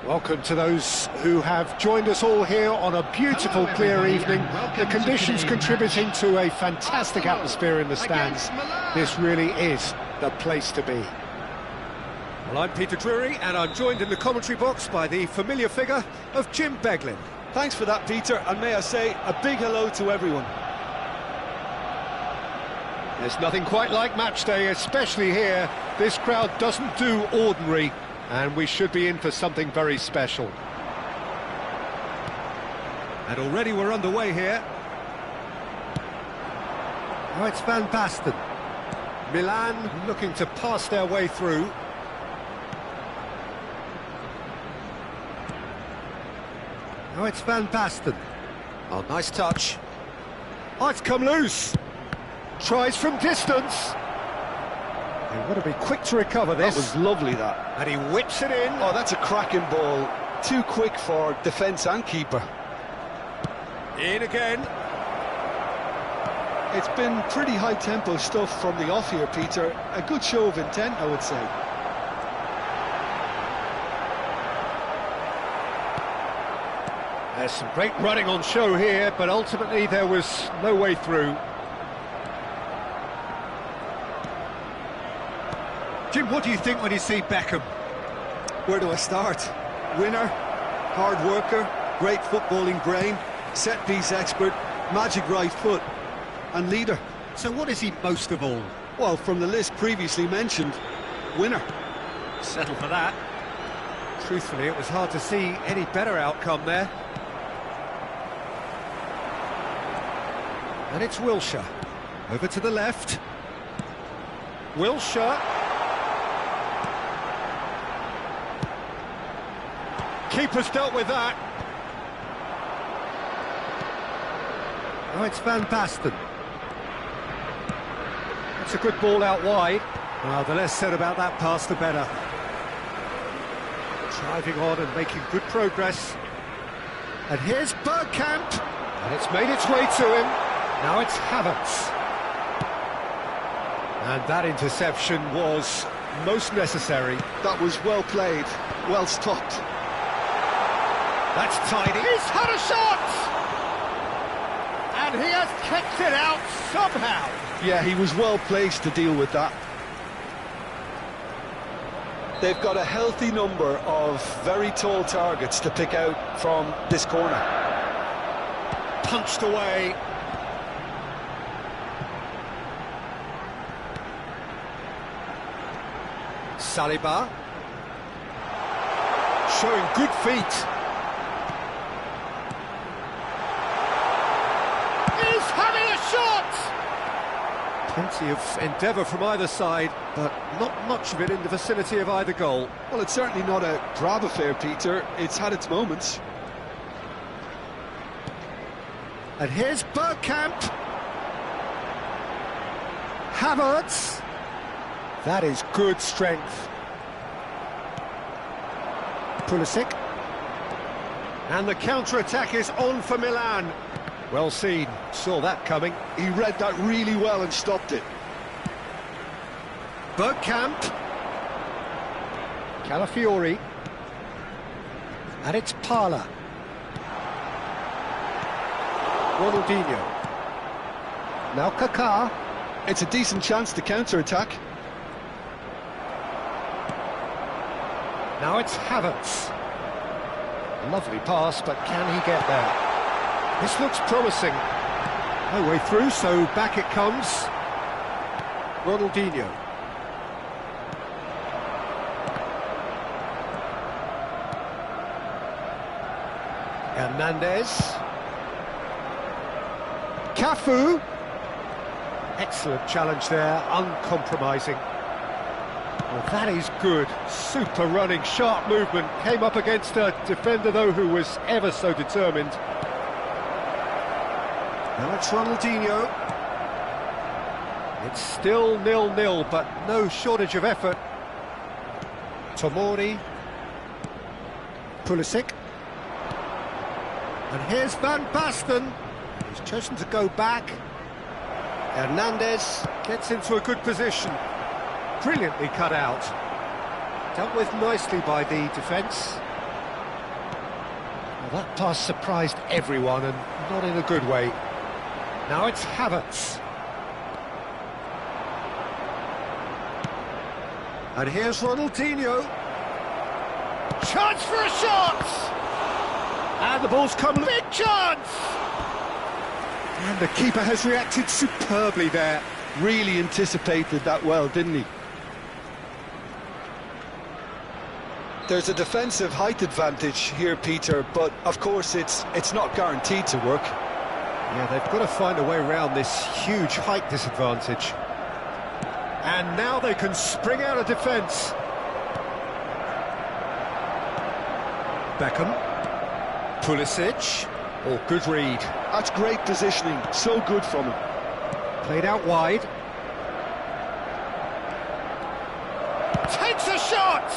Welcome to those who have joined us all here on a beautiful, clear evening. The conditions contributing to a fantastic atmosphere in the stands. This really is the place to be. Well, I'm Peter Drury, and I'm joined in the commentary box by the familiar figure of Jim Beglin. Thanks for that, Peter, and may I say a big hello to everyone. There's nothing quite like match day, especially here. This crowd doesn't do ordinary, and we should be in for something very special. And already we're underway here. Oh, it's Van Basten. Milan looking to pass their way through. Oh, it's Van Basten. Oh, nice touch. Oh, it's come loose. Tries from distance. They want to be quick to recover this. That was lovely, that. And he whips it in. Oh, that's a cracking ball. Too quick for defence and keeper. In again. It's been pretty high-tempo stuff from the off here, Peter. A good show of intent, I would say. There's some great running on show here, but ultimately there was no way through. Jim, what do you think when you see Beckham? Where do I start? Winner, hard worker, great footballing brain, set-piece expert, magic right foot, and leader. So what is he most of all? Well, from the list previously mentioned, winner. Settle for that. Truthfully, it was hard to see any better outcome there. And it's Wilshere. Over to the left. Wilshere. Keeper's dealt with that. Oh, it's Van Basten. It's a good ball out wide. Well, the less said about that pass, the better. Driving on and making good progress. And here's Bergkamp. And it's made its way to him. Now it's Havertz. And that interception was most necessary. That was well played, well stopped. That's tidy. He's had a shot! And he has kicked it out somehow. Yeah, he was well placed to deal with that. They've got a healthy number of very tall targets to pick out from this corner. Punched away. Saliba. Showing good feet. He's having a shot! Plenty of endeavour from either side, but not much of it in the vicinity of either goal. Well, it's certainly not a drab affair, Peter. It's had its moments. And here's Bergkamp. Havertz. That is good strength. Pulisic. And the counter-attack is on for Milan. Well seen, saw that coming. He read that really well and stopped it. Bergkamp. Calafiori. And it's Parla. Ronaldinho. Now Kaká. It's a decent chance to counter-attack. Now it's Havertz. Lovely pass, but can he get there? This looks promising. No way through, so back it comes. Ronaldinho. Hernandez. Cafu. Excellent challenge there, uncompromising. Well, that is good. Super running, sharp movement. Came up against a defender, though, who was ever so determined. Now it's Ronaldinho. It's still 0-0, but no shortage of effort. Tomori. Pulisic. And here's Van Basten. He's chosen to go back. Hernandez gets into a good position. Brilliantly cut out. Dealt with nicely by the defence. Well, that pass surprised everyone, and not in a good way. Now it's Havertz. And here's Ronaldinho. Chance for a shot! And the ball's come, big chance! And the keeper has reacted superbly there. Really anticipated that well, didn't he? There's a defensive height advantage here, Peter, but of course it's not guaranteed to work. Yeah, they've got to find a way around this huge height disadvantage. And now they can spring out of defence. Beckham. Pulisic. Oh, good read. That's great positioning, so good from him. Played out wide. Takes a shot!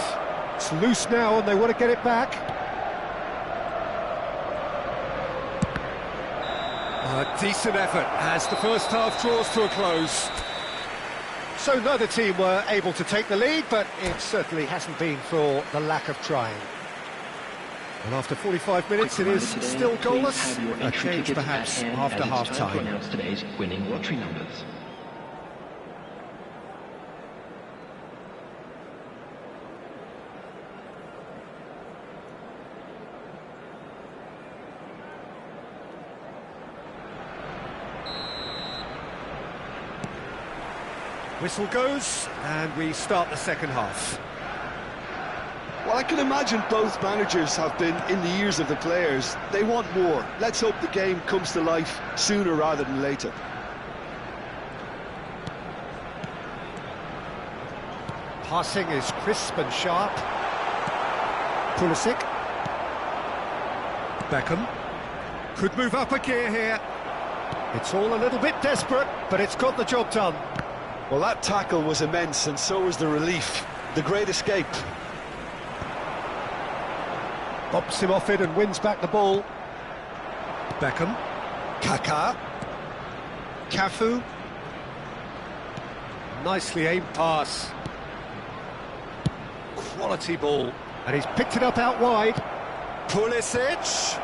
It's loose now and they want to get it back. A decent effort as the first half draws to a close. So neither team were able to take the lead, but it certainly hasn't been for the lack of trying. And after 45 minutes, it is still goalless. A change perhaps after half-time. Announce today's winning lottery numbers. Whistle goes, and we start the second half. Well, I can imagine both managers have been in the ears of the players. They want more. Let's hope the game comes to life sooner rather than later. Passing is crisp and sharp. Pulisic. Beckham. Could move up a gear here. It's all a little bit desperate, but it's got the job done. Well, that tackle was immense, and so was the relief. The great escape. Bobs him off it and wins back the ball. Beckham. Kaká. Cafu. Nicely aimed pass. Quality ball. And he's picked it up out wide. Pulisic.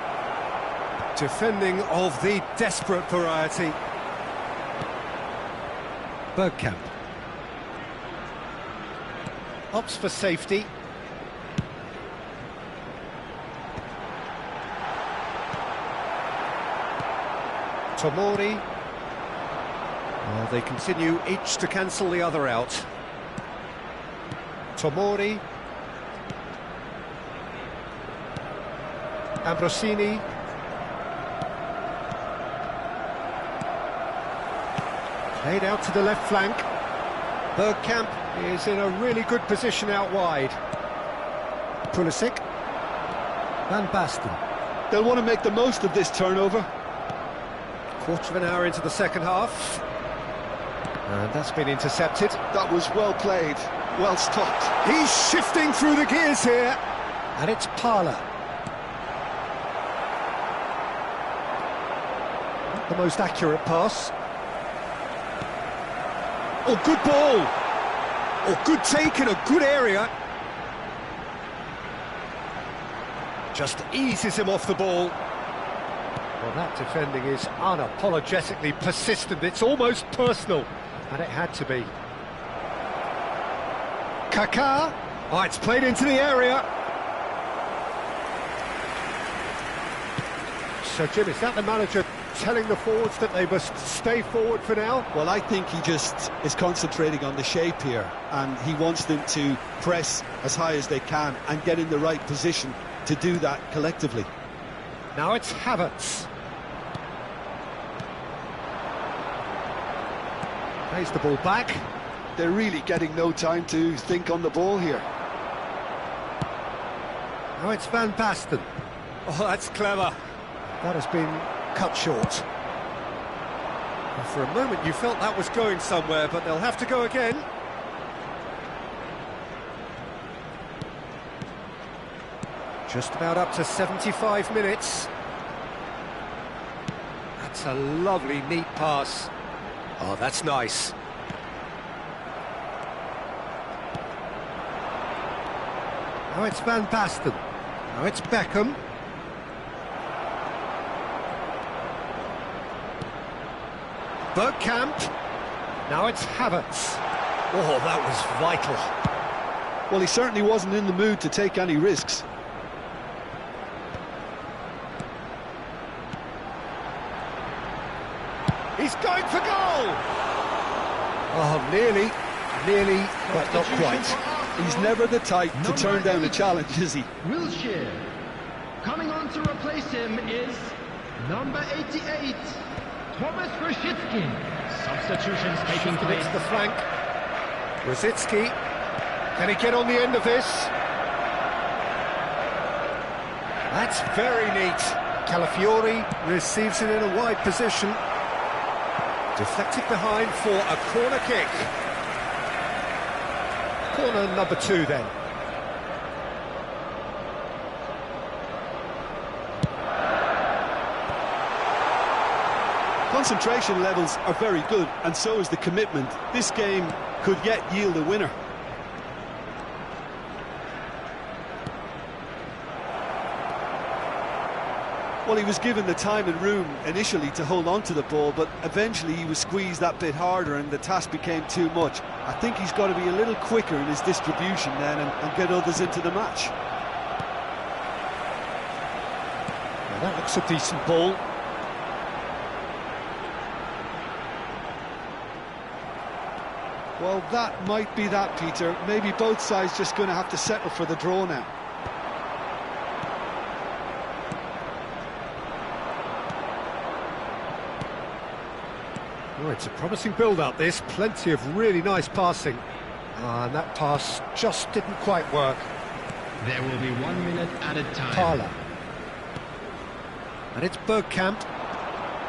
Defending of the desperate variety. Bergkamp. Opts for safety. Tomori. Well, they continue each to cancel the other out. Tomori. Ambrosini. Played out to the left flank. Bergkamp is in a really good position out wide. Pulisic. Van Basten. They'll want to make the most of this turnover. Quarter of an hour into the second half. And that's been intercepted. That was well played, well stopped. He's shifting through the gears here. And it's Parla. Not the most accurate pass. Oh, good ball. Oh, good take in a good area. Just eases him off the ball. Well, that defending is unapologetically persistent. It's almost personal. And it had to be. Kaká. Oh, it's played into the area. So, Jim, is that the manager telling the forwards that they must stay forward for now? Well, I think he just is concentrating on the shape here, and he wants them to press as high as they can and get in the right position to do that collectively. Now it's Havertz. Plays the ball back. They're really getting no time to think on the ball here. Now it's Van Basten. Oh, that's clever. That has been cut short. And for a moment you felt that was going somewhere, but they'll have to go again. Just about up to 75 minutes. That's a lovely, neat pass. Oh, that's nice. Now it's Van Basten. Now it's Beckham. Bergkamp. Now it's Havertz. Oh, that was vital. Well, he certainly wasn't in the mood to take any risks. He's going for goal! Oh, nearly, but not quite. He's never the type to turn down a challenge, is he? Wilshere. Coming on to replace him is number 88, Thomas Rashitsky. Substitutions taking place. To the flank. Rosicki. Can he get on the end of this? That's very neat. Calafiori receives it in a wide position. Deflected behind for a corner kick. Corner number 2 then. Concentration levels are very good, and so is the commitment. This game could yet yield a winner. Well, he was given the time and room initially to hold on to the ball, but eventually he was squeezed that bit harder and the task became too much. I think he's got to be a little quicker in his distribution then and get others into the match. Well, that looks a decent ball. Well, that might be that, Peter. Maybe both sides just going to have to settle for the draw now. Oh, it's a promising build-up, this. Plenty of really nice passing. And that pass just didn't quite work. There will be 1 minute added time. Parla. And it's Bergkamp.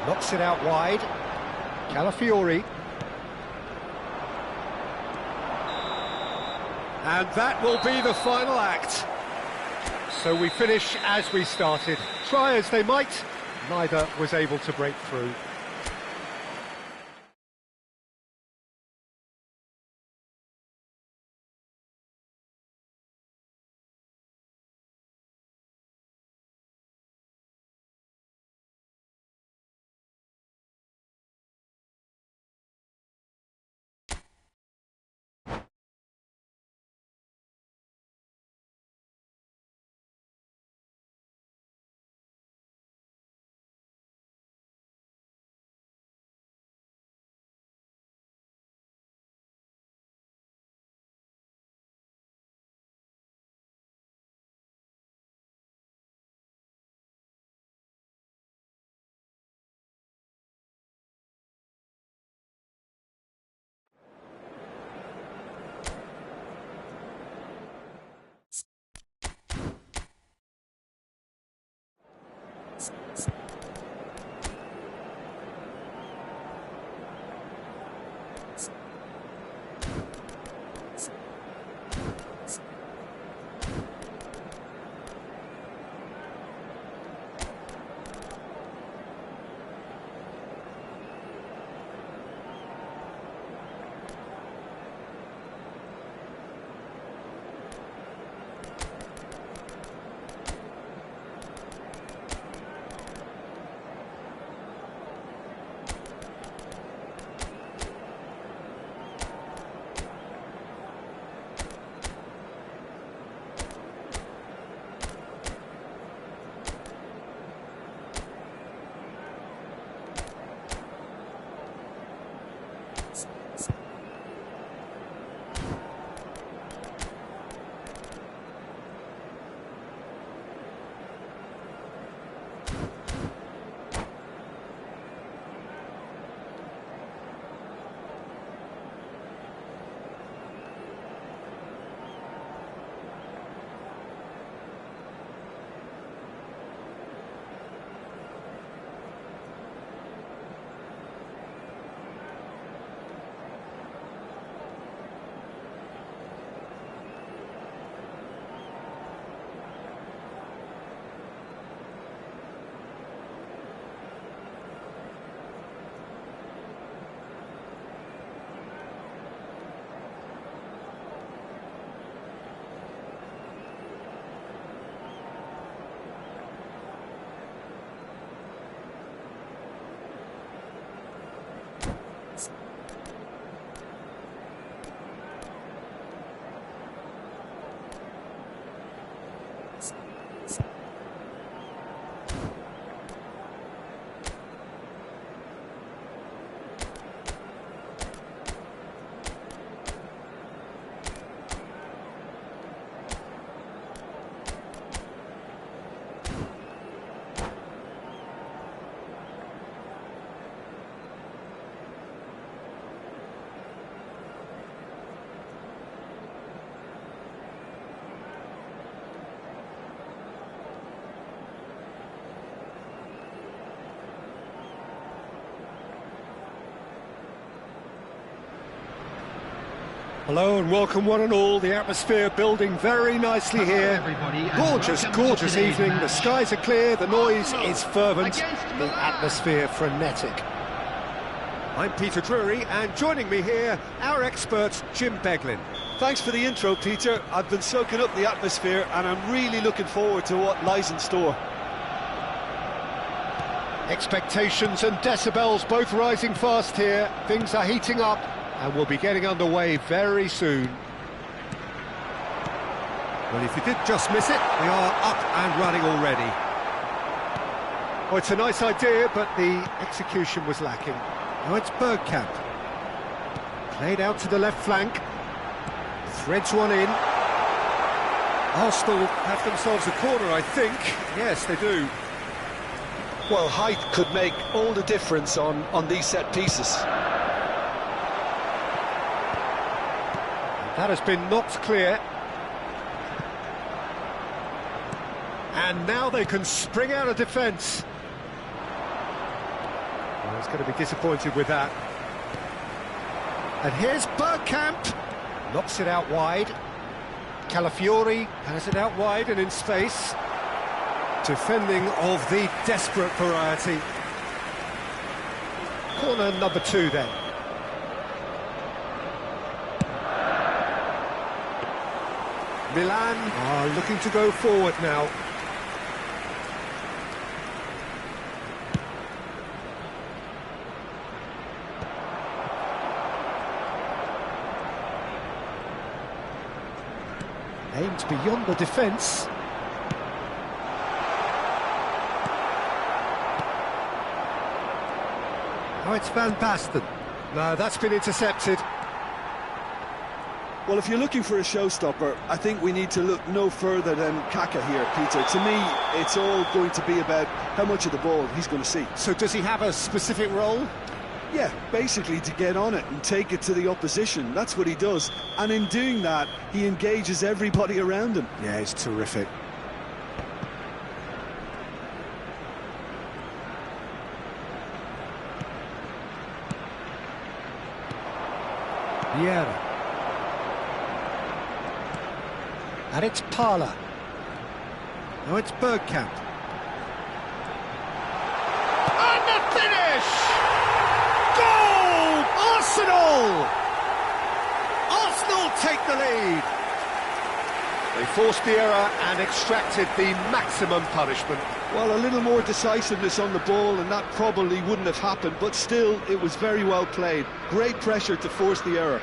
Knocks it out wide. Calafiori. And that will be the final act. So we finish as we started. Try as they might, neither was able to break through. Hello and welcome one and all. The atmosphere building very nicely here. Everybody, and Gorgeous, welcome to gorgeous today's evening. The match. skies are clear, the noise is fervent, Against the Milan. atmosphere frenetic. I'm Peter Drury, and joining me here, our expert Jim Beglin. Thanks for the intro, Peter. I've been soaking up the atmosphere and I'm really looking forward to what lies in store. Expectations and decibels both rising fast here. Things are heating up and we'll be getting underway very soon. Well, if you did just miss it, we are up and running already. Oh, it's a nice idea, but the execution was lacking. Now it's Bergkamp. Played out to the left flank. Threads one in. Arsenal have themselves a corner, I think. Yes, they do. Well, height could make all the difference on these set pieces. That has been knocked clear. And now they can spring out of defence. Well, he's going to be disappointed with that. And here's Bergkamp. Knocks it out wide. Calafiori has it out wide and in space. Defending of the desperate variety. Corner number 2 then. Milan are looking to go forward now. Aimed beyond the defence. Oh, it's Van Basten. No, that's been intercepted. Well, if you're looking for a showstopper, I think we need to look no further than Kaka here, Peter. To me, it's all going to be about how much of the ball he's going to see. So does he have a specific role? Yeah, basically to get on it and take it to the opposition. That's what he does. And in doing that, he engages everybody around him. Yeah, it's terrific. Vieira. And it's Parla. Now it's Bergkamp. And the finish! Goal! Arsenal! Arsenal take the lead. They forced the error and extracted the maximum punishment. Well, a little more decisiveness on the ball and that probably wouldn't have happened, but still, it was very well played. Great pressure to force the error.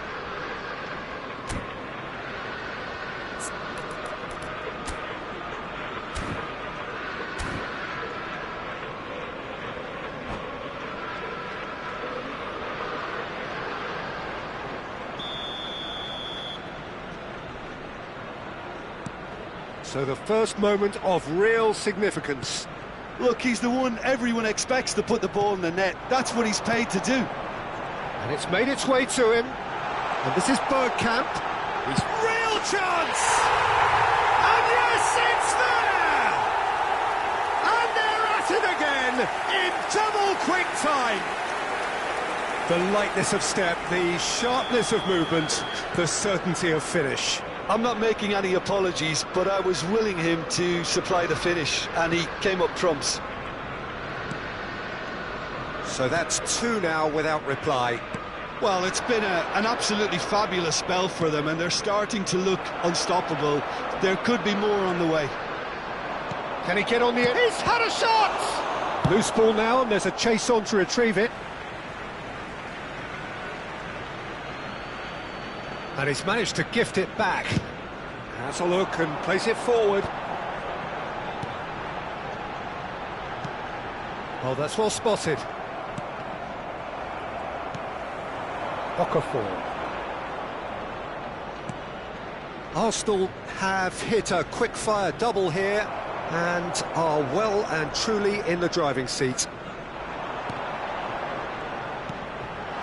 So the first moment of real significance. Look, he's the one everyone expects to put the ball in the net. That's what he's paid to do. And it's made its way to him. And this is Bergkamp. He's real chance! And yes, it's there! And they're at it again in double quick time. The lightness of step, the sharpness of movement, the certainty of finish. I'm not making any apologies, but I was willing him to supply the finish, and he came up trumps. So that's 2 now without reply. Well, it's been an absolutely fabulous spell for them, and they're starting to look unstoppable. There could be more on the way. Can he get on the end? He's had a shot! Loose ball now, and there's a chase on to retrieve it. And he's managed to gift it back. Has a look and plays it forward. Oh, that's well spotted. Okafor. Arsenal have hit a quick-fire double here and are well and truly in the driving seat.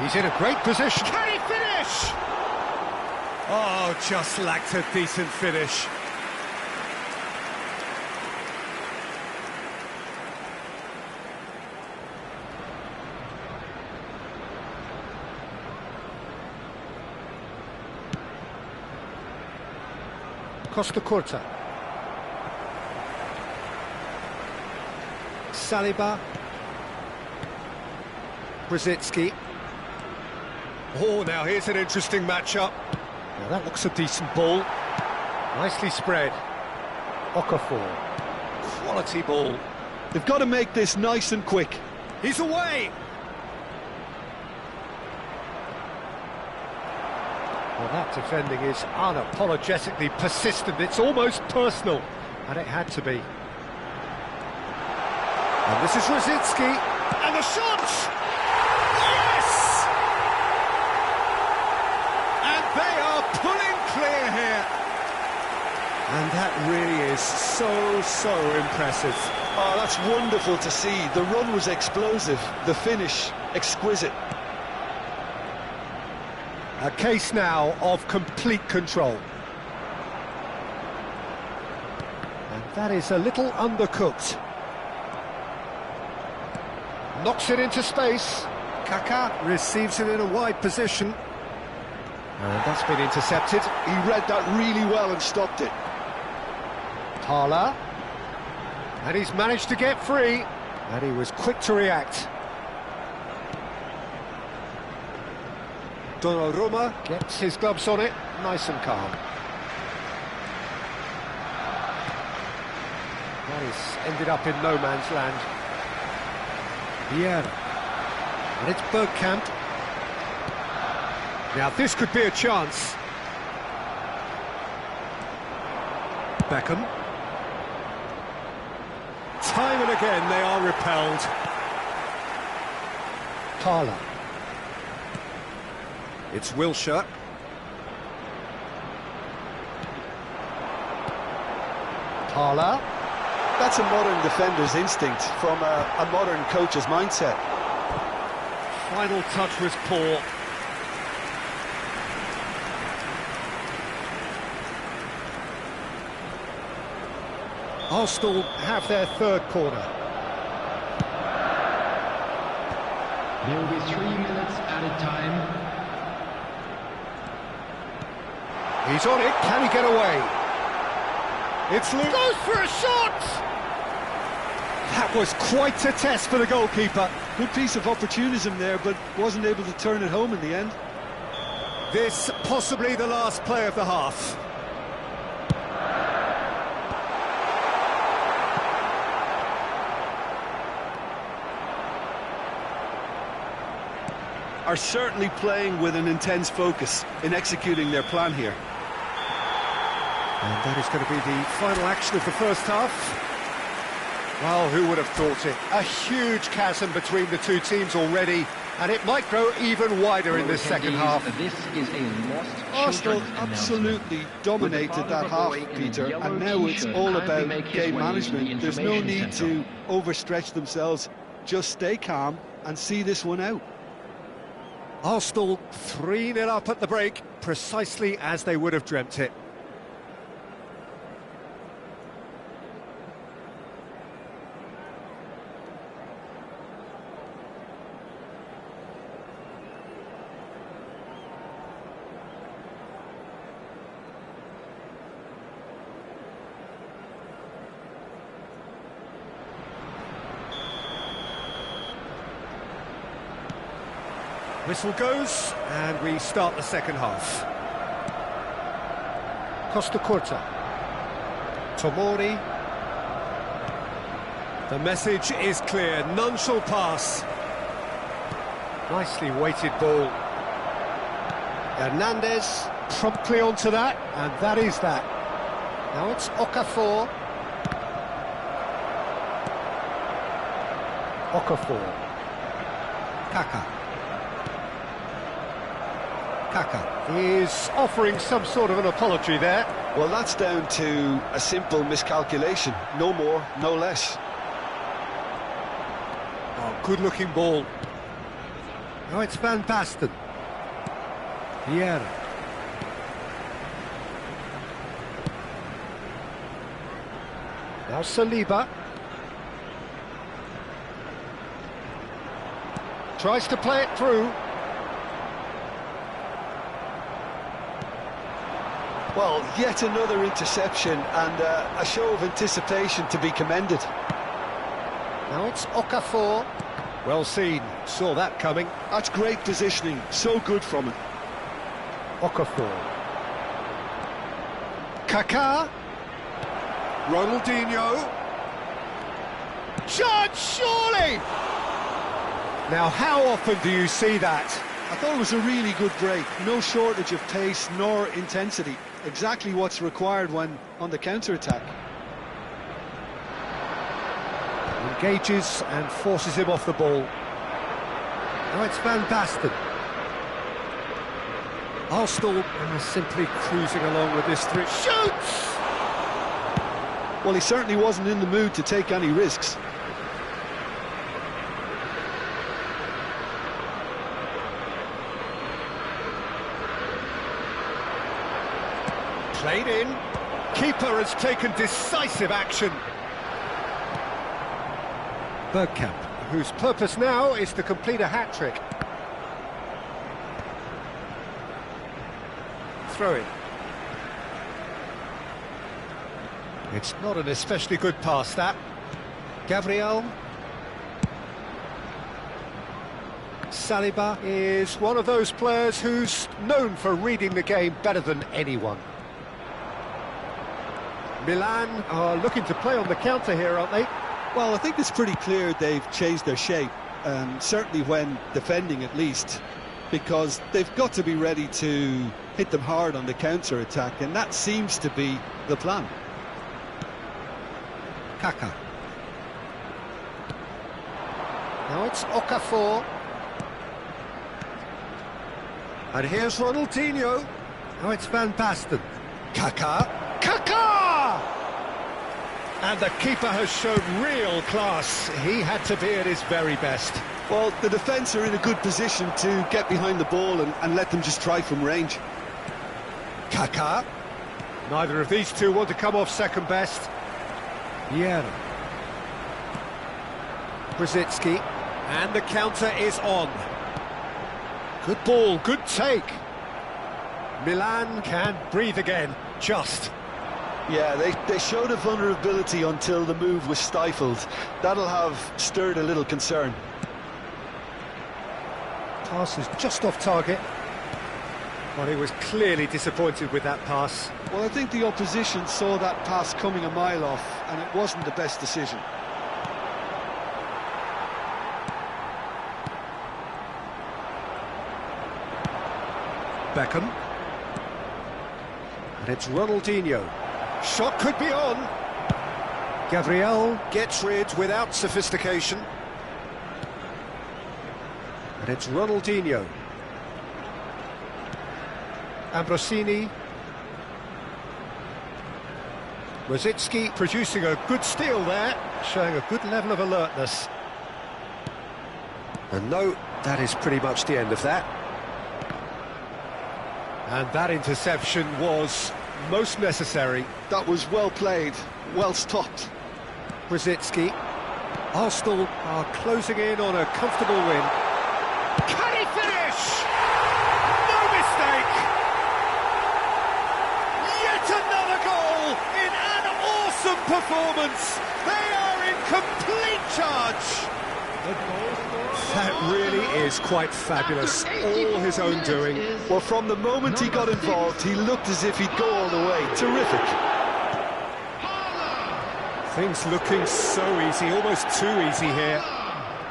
He's in a great position. Can he finish? Oh, just lacked a decent finish. Costa Curta. Saliba. Brzezinski. Oh, now here's an interesting matchup. Now that looks a decent ball. Nicely spread. Okafor. Quality ball. They've got to make this nice and quick. He's away! Well, that defending is unapologetically persistent. It's almost personal. And it had to be. And this is Brzezinski. And the shot! Yes! And they are pulling clear here. And that really is so impressive. Oh, that's wonderful to see. The run was explosive, the finish exquisite. A case now of complete control. And that is a little undercooked. Knocks it into space. Kaká receives it in a wide position. And that's been intercepted. He read that really well and stopped it. Thala. And he's managed to get free. And he was quick to react. Donnarumma gets his gloves on it, nice and calm. That is ended up in no man's land. Vieira. And it's Bergkamp. Now this could be a chance. Beckham. Time and again they are repelled. Thala. It's Wilshere. Thala. That's a modern defender's instinct from a modern coach's mindset. Final touch was poor. Arsenal have their third corner. There will be 3 minutes added time. He's on it, can he get away? It's Luke. Goes for a shot! That was quite a test for the goalkeeper. Good piece of opportunism there, but wasn't able to turn it home in the end. This possibly the last play of the half. Are certainly playing with an intense focus in executing their plan here. And that is going to be the final action of the first half. Well, who would have thought it? A huge chasm between the two teams already, and it might grow even wider in this second half. This is a lost Arsenal absolutely dominated that half, Peter, and now it's all about game management. There's no need to overstretch themselves. Just stay calm and see this one out. Arsenal 3-0 up at the break, precisely as they would have dreamt it. Whistle goes, and we start the second half. Costa Curta. Tomori. The message is clear, none shall pass. Nicely weighted ball. Hernandez promptly onto that, and that is that. Now it's Okafor. Okafor. Kaká. Kaká is offering some sort of an apology there. Well, that's down to a simple miscalculation. No more, no less. Oh, good-looking ball. Now it's Van Basten. Vieira. Now Saliba. Tries to play it through. Well, yet another interception and a show of anticipation to be commended. Now it's Okafor. Well seen, saw that coming. That's great positioning, so good from him. Okafor. Kaká. Ronaldinho. Chance, surely! Now, how often do you see that? I thought it was a really good break. No shortage of pace nor intensity. Exactly what's required when on the counter-attack. Engages and forces him off the ball. Now it's Van Basten. Arsenal are simply cruising along with this threat. Shoots! Well, he certainly wasn't in the mood to take any risks. Played in. Keeper has taken decisive action. Bergkamp, whose purpose now is to complete a hat-trick. Throw-in. It's not an especially good pass, that. Gabriel. Saliba is one of those players who's known for reading the game better than anyone. Milan are looking to play on the counter here, aren't they? Well, I think it's pretty clear they've changed their shape, certainly when defending at least, because they've got to be ready to hit them hard on the counter-attack, and that seems to be the plan. Kaká. Now it's Okafor. And here's Ronaldinho. Now it's Van Basten. Kaká. Kaká! And the keeper has shown real class. He had to be at his very best. Well, the defence are in a good position to get behind the ball and let them just try from range. Kaká. Neither of these two want to come off second best. Vieira. Brzezinski. And the counter is on. Good ball, good take. Milan can breathe again, just. Yeah, they showed a vulnerability until the move was stifled. That'll have stirred a little concern. Pass is just off target. Well, he was clearly disappointed with that pass. Well, I think the opposition saw that pass coming a mile off, and it wasn't the best decision. Beckham. And it's Ronaldinho. Shot could be on. Gabriel gets rid without sophistication. And it's Ronaldinho. Ambrosini. Brzezinski producing a good steal there, showing a good level of alertness. And no, that is pretty much the end of that. And that interception was most necessary. That was well played, well stopped. Brzezinski. Arsenal are closing in on a comfortable win. Can he finish? No mistake! Yet another goal in an awesome performance. They are in complete charge. That really is quite fabulous, all his own doing. Well, from the moment he got involved, he looked as if he'd go all the way. Terrific. Things looking so easy, almost too easy here.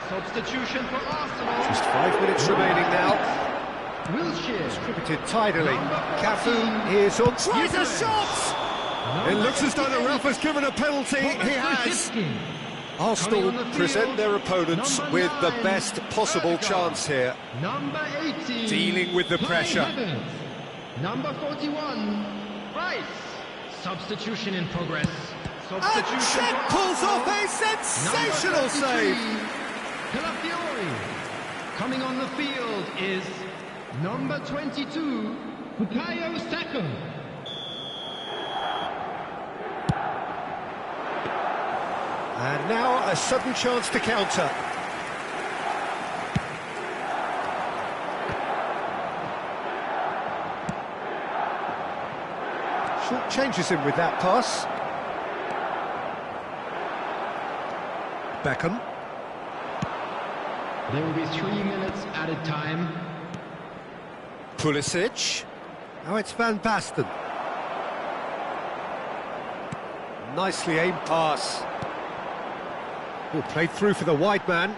Substitution for Arsenal. Just 5 minutes remaining now. Wilshere. Distributed tidily. Cafu is on. Tries a shot! It looks as though the ref has given a penalty. He has. Arsenal present their opponents with the best possible chance here. Number 18. Dealing with the pressure. Number 41. Rice. Substitution in progress. And Chet pulls off a sensational save. Calafiori. Coming on the field is number 22, Bukayo Saka. And now a sudden chance to counter. Changes him with that pass. Beckham. There will be 3 minutes added time. Pulisic. Now it's Van Basten. Nicely aimed pass. Oh, played through for the wide man.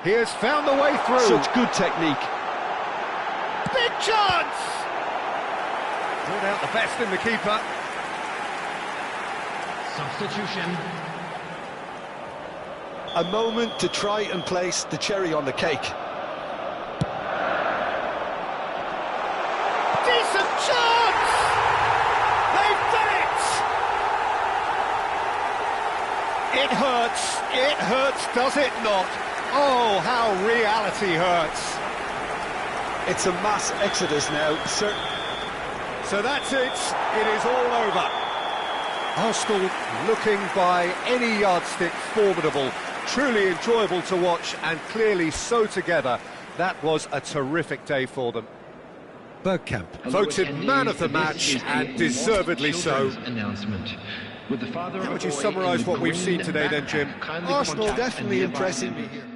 He has found the way through. Such good technique. Big chance! Brought out the best in the keeper. Substitution. A moment to try and place the cherry on the cake. Decent chance! They've done it! It hurts, does it not? Oh, how reality hurts. It's a mass exodus now, sir. So that's it is all over. Arsenal looking by any yardstick formidable, truly enjoyable to watch and clearly so together. That was a terrific day for them. Bergkamp voted man of the match and deservedly so. How would you summarise what we've seen today then, Jim? Arsenal definitely impressing me here.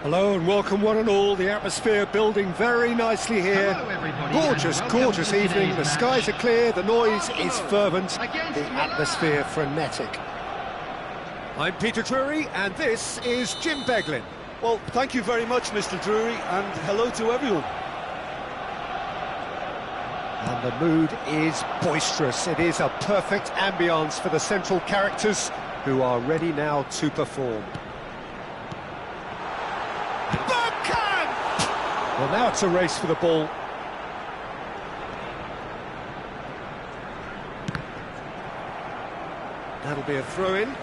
Hello and welcome one and all. The atmosphere building very nicely here. Gorgeous, gorgeous evening. The skies are clear, the noise is fervent, the atmosphere frenetic. I'm Peter Drury and this is Jim Beglin. Well, thank you very much, Mr. Drury, and hello to everyone. And the mood is boisterous. It is a perfect ambience for the central characters who are ready now to perform. Well, now it's a race for the ball. That'll be a throw-in.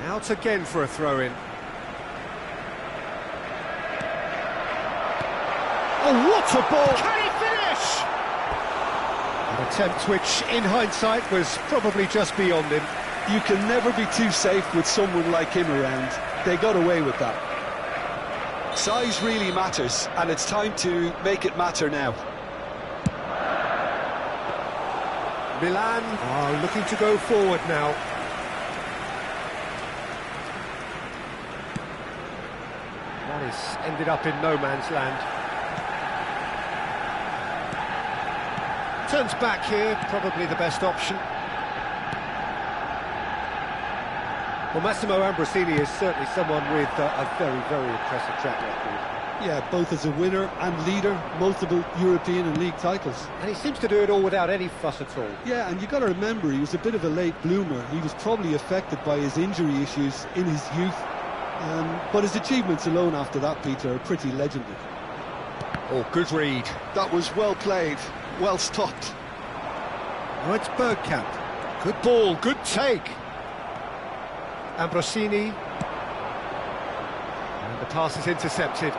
Out again for a throw-in. Oh, what a ball! Can he finish? An attempt which, in hindsight, was probably just beyond him. You can never be too safe with someone like him around. They got away with that. Size really matters, and it's time to make it matter now. Milan are looking to go forward now. That has ended up in no man's land. Turns back here, probably the best option. Well, Massimo Ambrosini is certainly someone with a very, very impressive track record. Yeah, both as a winner and leader, multiple European and league titles. And he seems to do it all without any fuss at all. Yeah, and you got to remember, he was a bit of a late bloomer. He was probably affected by his injury issues in his youth. But his achievements alone after that, Peter, are pretty legendary. Oh, good read. That was well played, well stopped. Oh, it's Bergkamp. Good ball, good take. Ambrosini. And the pass is intercepted.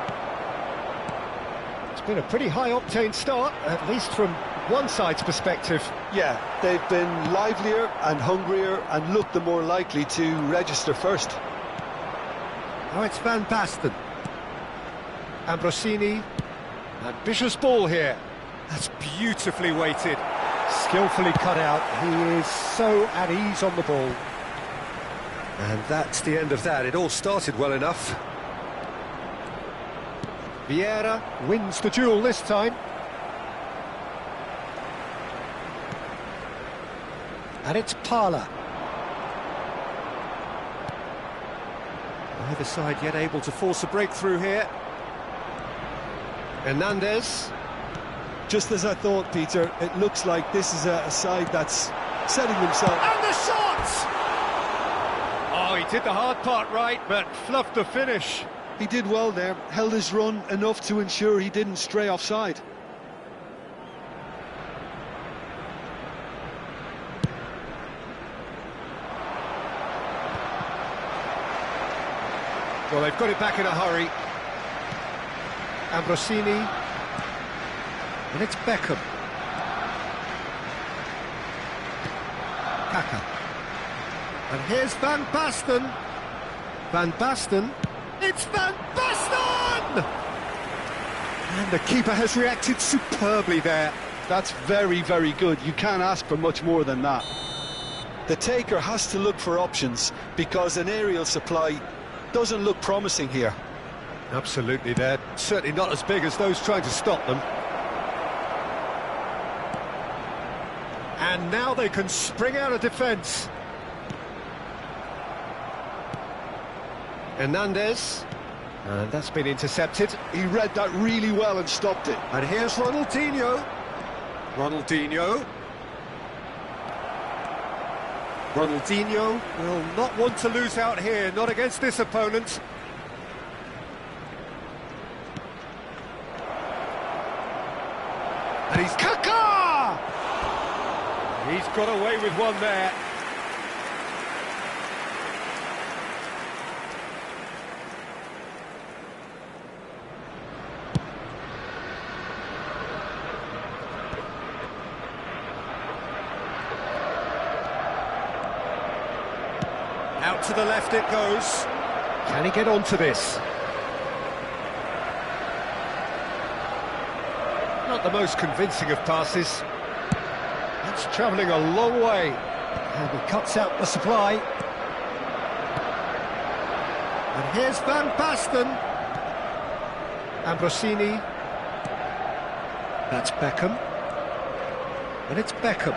It's been a pretty high-octane start, at least from one side's perspective. Yeah, they've been livelier and hungrier and looked the more likely to register first. Oh, it's Van Basten. Ambrosini. Ambitious ball here. That's beautifully weighted. Skillfully cut out. He is so at ease on the ball. And that's the end of that. It all started well enough. Vieira wins the duel this time. And it's Parla. Neither side yet able to force a breakthrough here. Hernandez. Just as I thought, Peter, it looks like this is a side that's setting themselves... And the shot! Oh, he did the hard part right, but fluffed the finish. He did well there, held his run enough to ensure he didn't stray offside. Well, they've got it back in a hurry. Ambrosini. And it's Beckham. Kaka. And here's Van Basten. Van Basten. It's Van Basten! And the keeper has reacted superbly there. That's very, very good. You can't ask for much more than that. The taker has to look for options because an aerial supply doesn't look promising here. Absolutely, they're certainly not as big as those trying to stop them. And now they can spring out of defence. Hernandez. And that's been intercepted. He read that really well and stopped it. And here's Ronaldinho. Ronaldinho. Ronaldinho will not want to lose out here, not against this opponent. And he's Kaka! He's got away with one there. Out to the left it goes. Can he get onto this? Not the most convincing of passes. That's travelling a long way. And he cuts out the supply. And here's Van Basten. Ambrosini. That's Beckham. And it's Beckham.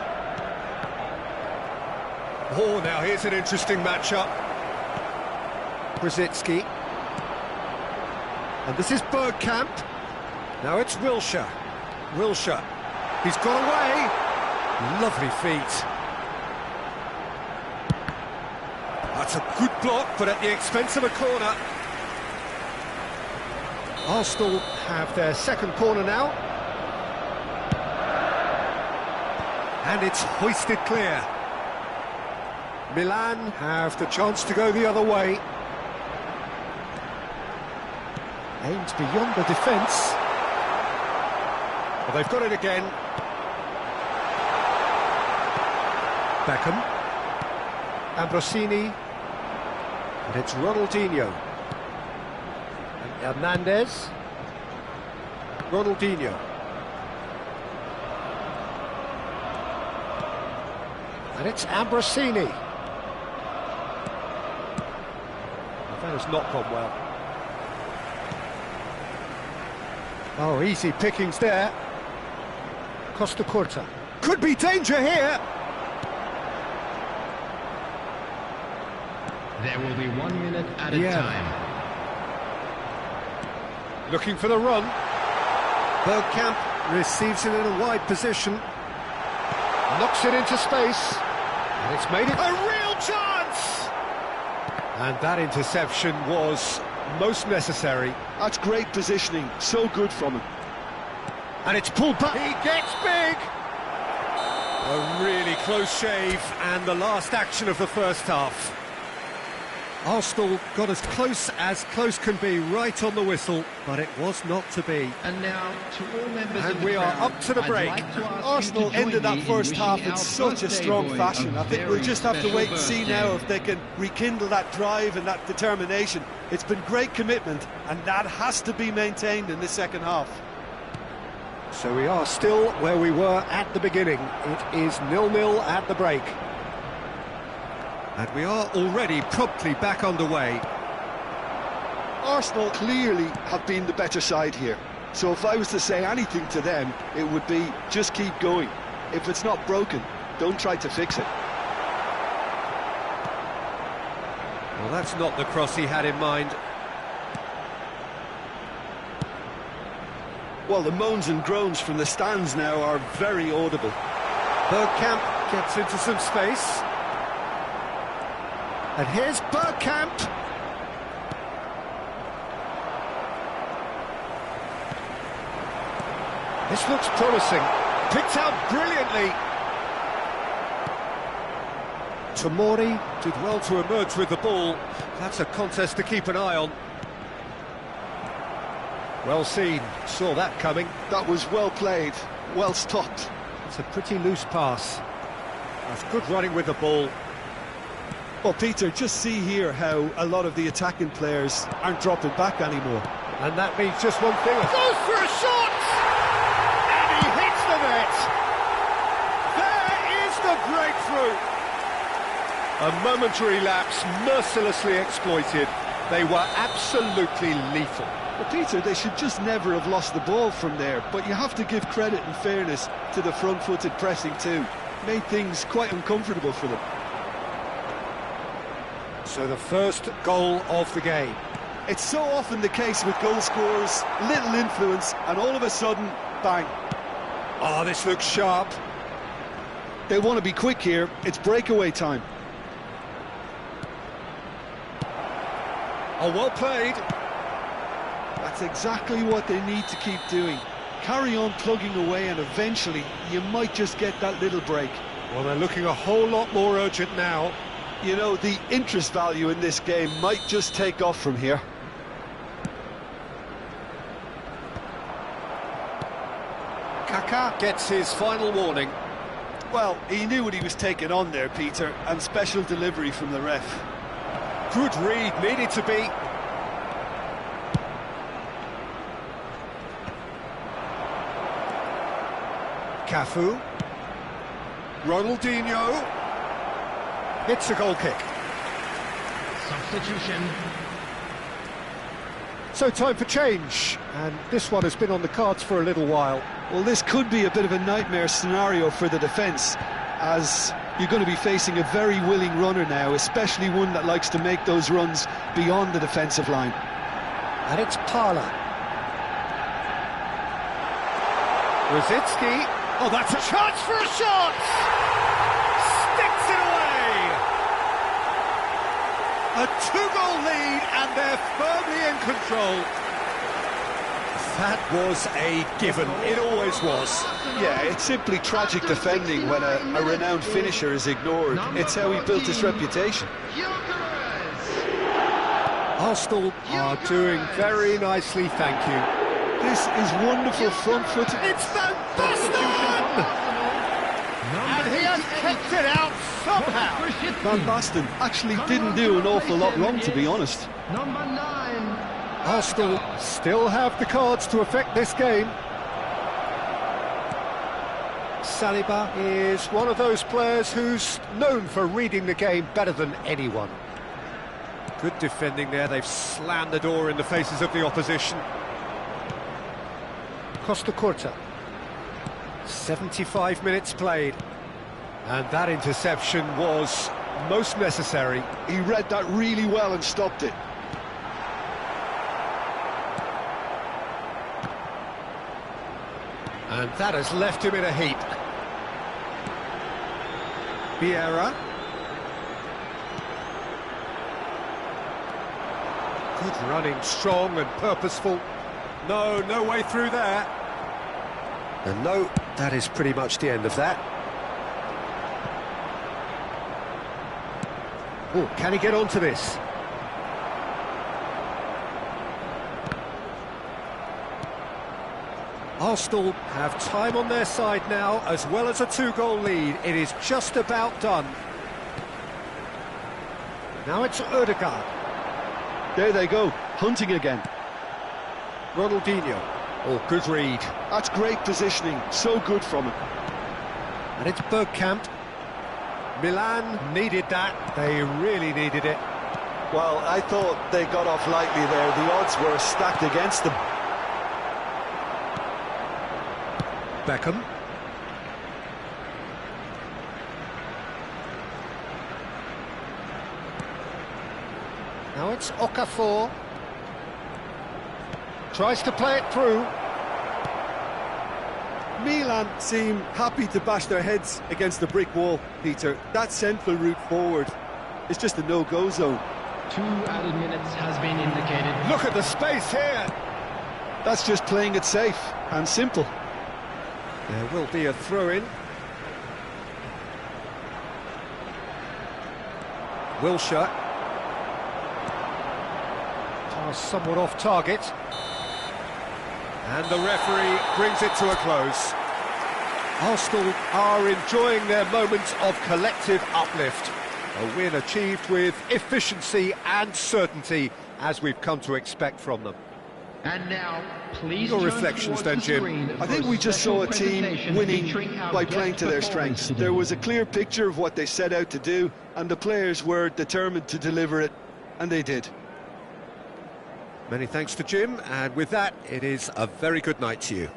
Oh, now here's an interesting matchup. Brzezinski. And this is Bergkamp. Now it's Wilshere. Wilshere. He's got away. Lovely feet. That's a good block, but at the expense of a corner. Arsenal have their second corner now. And it's hoisted clear. Milan have the chance to go the other way. Aimed beyond the defence. Well, they've got it again. Beckham. Ambrosini. And it's Ronaldinho. And Hernandez. Ronaldinho. And it's Ambrosini. That has not gone well. Oh, easy pickings there. Costa Curta. Could be danger here. There will be 1 minute at a time. Looking for the run. Bergkamp receives it in a wide position. Knocks it into space. And it's made it a real chance! And that interception was most necessary. That's great positioning, so good from him. And it's pulled back. He gets big! A really close shave, and the last action of the first half. Arsenal got as close can be, right on the whistle, but it was not to be. And now, to all members and of the we are crowd, up to the I'd break. like to ask Arsenal you to join ended that me first in half wishing in our such a birthday strong boy fashion. a I think we'll very just have to wait and see special now birthday. if they can rekindle that drive and that determination. It's been great commitment, and that has to be maintained in the second half. So we are still where we were at the beginning. It is 0-0 at the break. And we are already promptly back underway. Arsenal clearly have been the better side here. So if I was to say anything to them, it would be just keep going. If it's not broken, don't try to fix it. Well, that's not the cross he had in mind. Well, the moans and groans from the stands now are very audible. Bergkamp gets into some space. And here's Bergkamp. This looks promising. Picked out brilliantly. Tomori did well to emerge with the ball. That's a contest to keep an eye on. Well seen, saw that coming. That was well played, well stopped. It's a pretty loose pass. That's good running with the ball. Well, Peter, just see here how a lot of the attacking players aren't dropping back anymore. And that means just one thing. Goes for a shot! And he hits the net! There is the breakthrough! A momentary lapse, mercilessly exploited. They were absolutely lethal. But Peter, they should just never have lost the ball from there, but you have to give credit and fairness to the front-footed pressing too. Made things quite uncomfortable for them. So the first goal of the game. It's so often the case with goal scorers, little influence, and all of a sudden, bang. Oh, this looks sharp. They want to be quick here, it's breakaway time. Oh, well played. That's exactly what they need to keep doing. Carry on plugging away and eventually you might just get that little break. Well, they're looking a whole lot more urgent now. You know, the interest value in this game might just take off from here. Kaká gets his final warning. Well, he knew what he was taking on there, Peter, and special delivery from the ref. Good read, needed to be. Cafu. Ronaldinho. It's a goal kick. Substitution. So time for change, and this one has been on the cards for a little while. Well, this could be a bit of a nightmare scenario for the defence, as you're going to be facing a very willing runner now, especially one that likes to make those runs beyond the defensive line. And it's Parla. Rosicki. Oh, that's a chance for a shot! Sticks it away! A two-goal lead, and they're firmly in control. That was a given. It always was. Yeah, it's simply tragic defending when a renowned finisher is ignored. It's how he built his reputation. Arsenal are doing very nicely, thank you. This is wonderful front foot. It's Van Basten! And he has kept it out somehow. Van Basten actually didn't do an awful lot wrong, to be honest. Number 9. Arsenal still have the cards to affect this game. Saliba is one of those players who's known for reading the game better than anyone. Good defending there, they've slammed the door in the faces of the opposition. Costa Curta. 75 minutes played. And that interception was most necessary. He read that really well and stopped it. And that has left him in a heap. Vieira. Good running, strong and purposeful. No way through there. And no, that is pretty much the end of that. Oh, can he get onto this? Arsenal have time on their side now, as well as a 2-goal lead. It is just about done. Now it's Ødegaard. There they go, hunting again. Ronaldinho. Oh, good read. That's great positioning, so good from him. And it's Bergkamp. Milan needed that. They really needed it. Well, I thought they got off lightly there. The odds were stacked against them. Beckham. Now it's Okafor. Tries to play it through. Milan seem happy to bash their heads against the brick wall, Peter. That central route forward is just a no-go zone. 2 added minutes has been indicated. Look at the space here. That's just playing it safe and simple. There will be a throw-in. Wilshere. Pass somewhat off target. And the referee brings it to a close. Arsenal are enjoying their moments of collective uplift. A win achieved with efficiency and certainty, as we've come to expect from them. And now, please Your turn reflections towards then, the Jim. screen I think for we just special saw a team presentation winning featuring our by best playing to their performance strengths. today. There was a clear picture of what they set out to do, and the players were determined to deliver it, and they did. Many thanks to Jim, and with that, it is a very good night to you.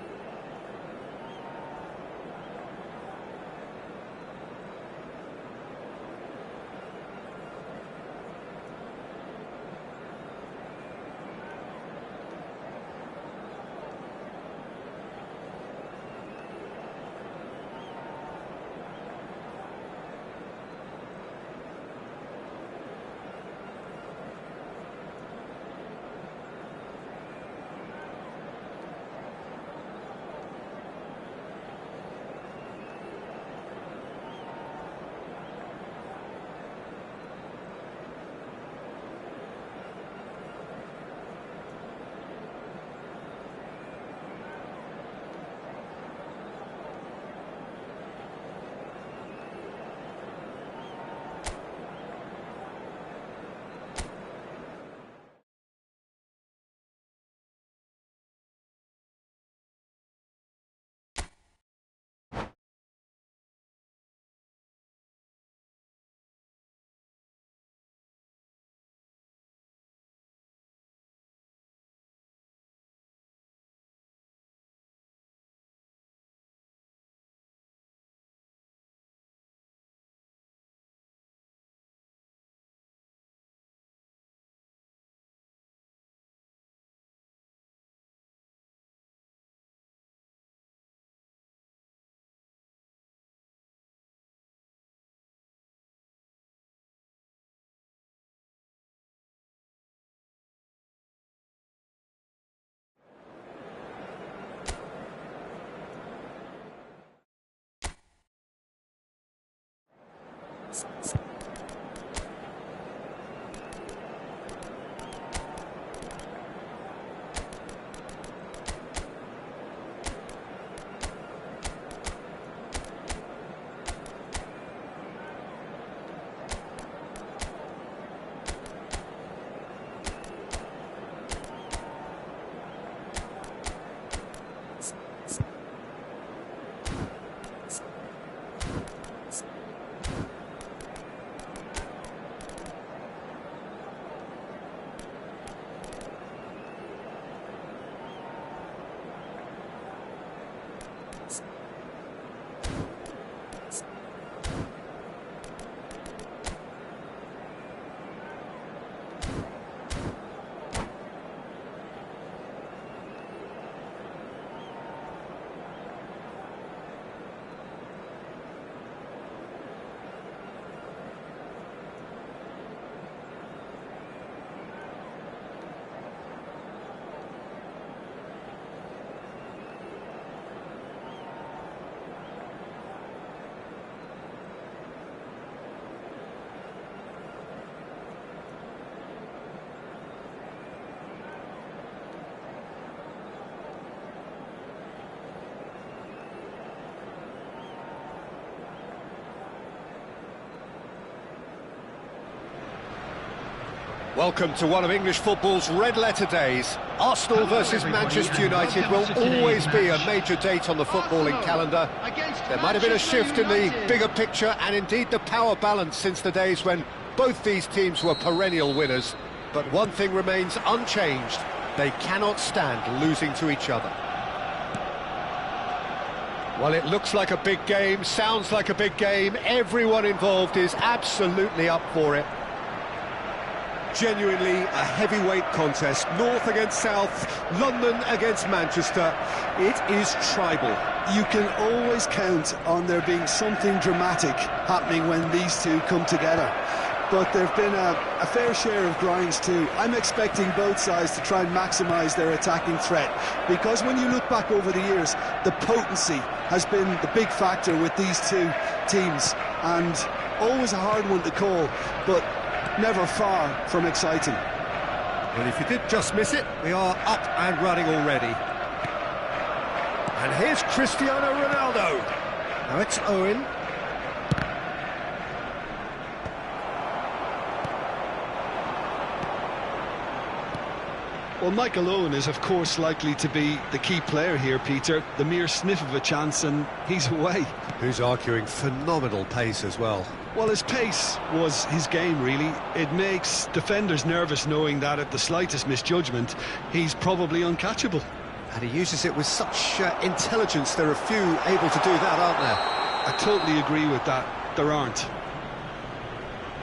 Welcome to one of English football's red-letter days. Arsenal versus Manchester United will always be a major date on the footballing calendar. There might have been a shift in the bigger picture and indeed the power balance since the days when both these teams were perennial winners. But one thing remains unchanged. They cannot stand losing to each other. Well, it looks like a big game, sounds like a big game. Everyone involved is absolutely up for it. Genuinely a heavyweight contest, North against South, London against Manchester. It is tribal. You can always count on there being something dramatic happening when these two come together. But there have been a fair share of grinds too. I'm expecting both sides to try and maximise their attacking threat, because when you look back over the years, the potency has been the big factor with these two teams, and always a hard one to call, but never far from exciting. Well, if you did just miss it, we are up and running already. And here's Cristiano Ronaldo. Now it's Owen. Well, Michael Owen is, of course, likely to be the key player here, Peter. The mere sniff of a chance and he's away. Who's arguing phenomenal pace as well. Well, his pace was his game, really. It makes defenders nervous knowing that at the slightest misjudgment, he's probably uncatchable. And he uses it with such intelligence. There are few able to do that, aren't there? I totally agree with that. There aren't.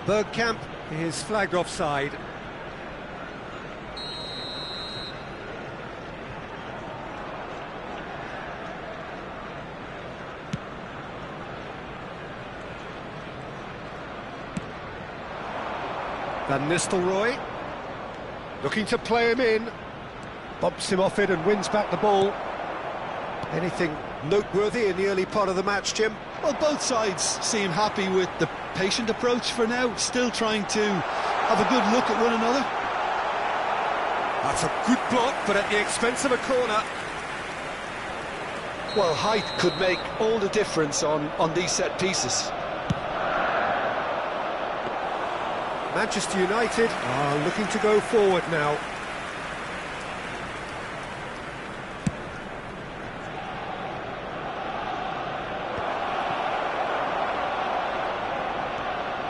Bergkamp is flagged offside. Van Nistelrooy, looking to play him in, bumps him off it and wins back the ball. Anything noteworthy in the early part of the match, Jim? Well, both sides seem happy with the patient approach for now, still trying to have a good look at one another. That's a good block, but at the expense of a corner. Well, height could make all the difference on these set pieces. Manchester United are looking to go forward now.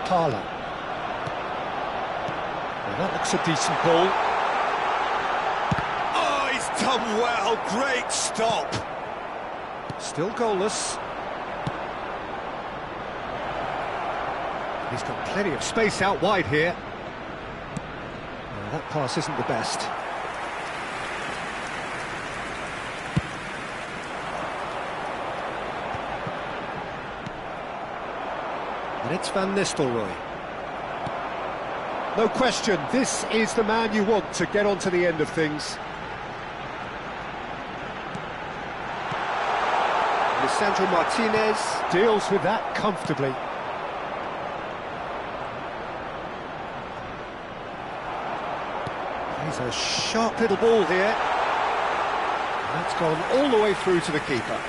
Tala. Well, that looks a decent ball. Oh, he's done well. Great stop. Still goalless. He's got plenty of space out wide here. Well, that pass isn't the best. And it's Van Nistelrooy. No question, this is the man you want to get onto the end of things. Lisandro Martinez deals with that comfortably. It's a sharp little ball here. That's gone all the way through to the keeper.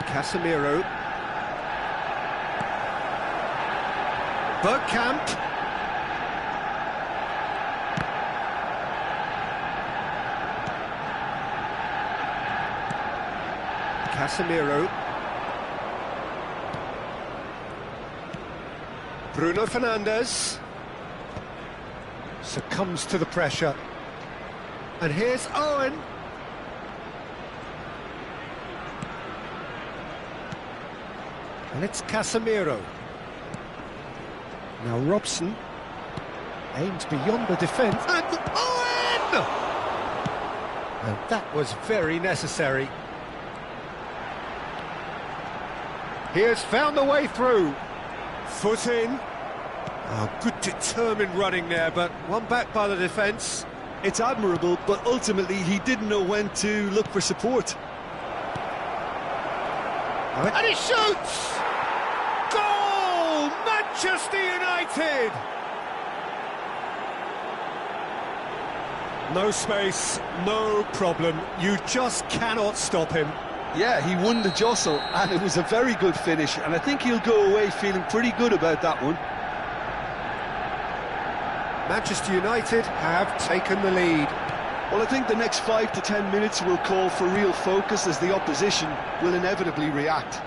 Casemiro. Bergkamp. Casemiro. Bruno Fernandes succumbs to the pressure. And here's Owen. And it's Casemiro. Now Robson aims beyond the defence. And Owen! And that was very necessary. He has found the way through. Foot in. Oh, good determined running there, but one back by the defence. It's admirable, but ultimately he didn't know when to look for support. And he shoots! Goal! Manchester United! No space, no problem. You just cannot stop him. Yeah, he won the jostle, and it was a very good finish, and I think he'll go away feeling pretty good about that one. Manchester United have taken the lead. Well, I think the next 5 to 10 minutes will call for real focus as the opposition will inevitably react.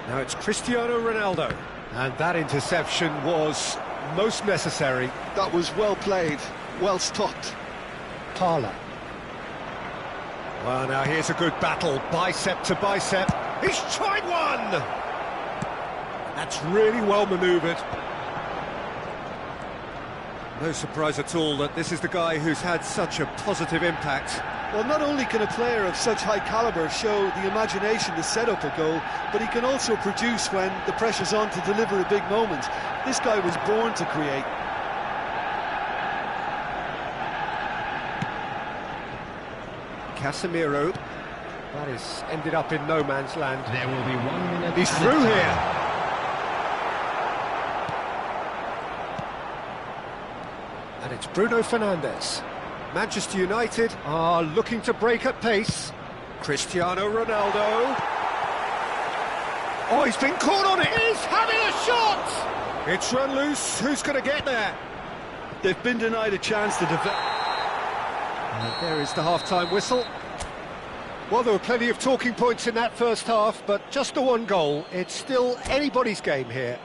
Now it's Cristiano Ronaldo, and that interception was most necessary. That was well played, well stopped. Parla. Well, now here's a good battle, bicep to bicep. He's tried one! That's really well manoeuvred. No surprise at all that this is the guy who's had such a positive impact. Well, not only can a player of such high calibre show the imagination to set up a goal, but he can also produce when the pressure's on to deliver a big moment. This guy was born to create. Casemiro. That is ended up in no man's land. There will be 1 minute. He's through here. And it's Bruno Fernandes. Manchester United are looking to break at pace. Cristiano Ronaldo. Oh, he's been caught on it. He's having a shot. It's run loose. Who's going to get there? They've been denied a chance to develop. And there is the half-time whistle. Well, there were plenty of talking points in that first half, but just the one goal. It's still anybody's game here.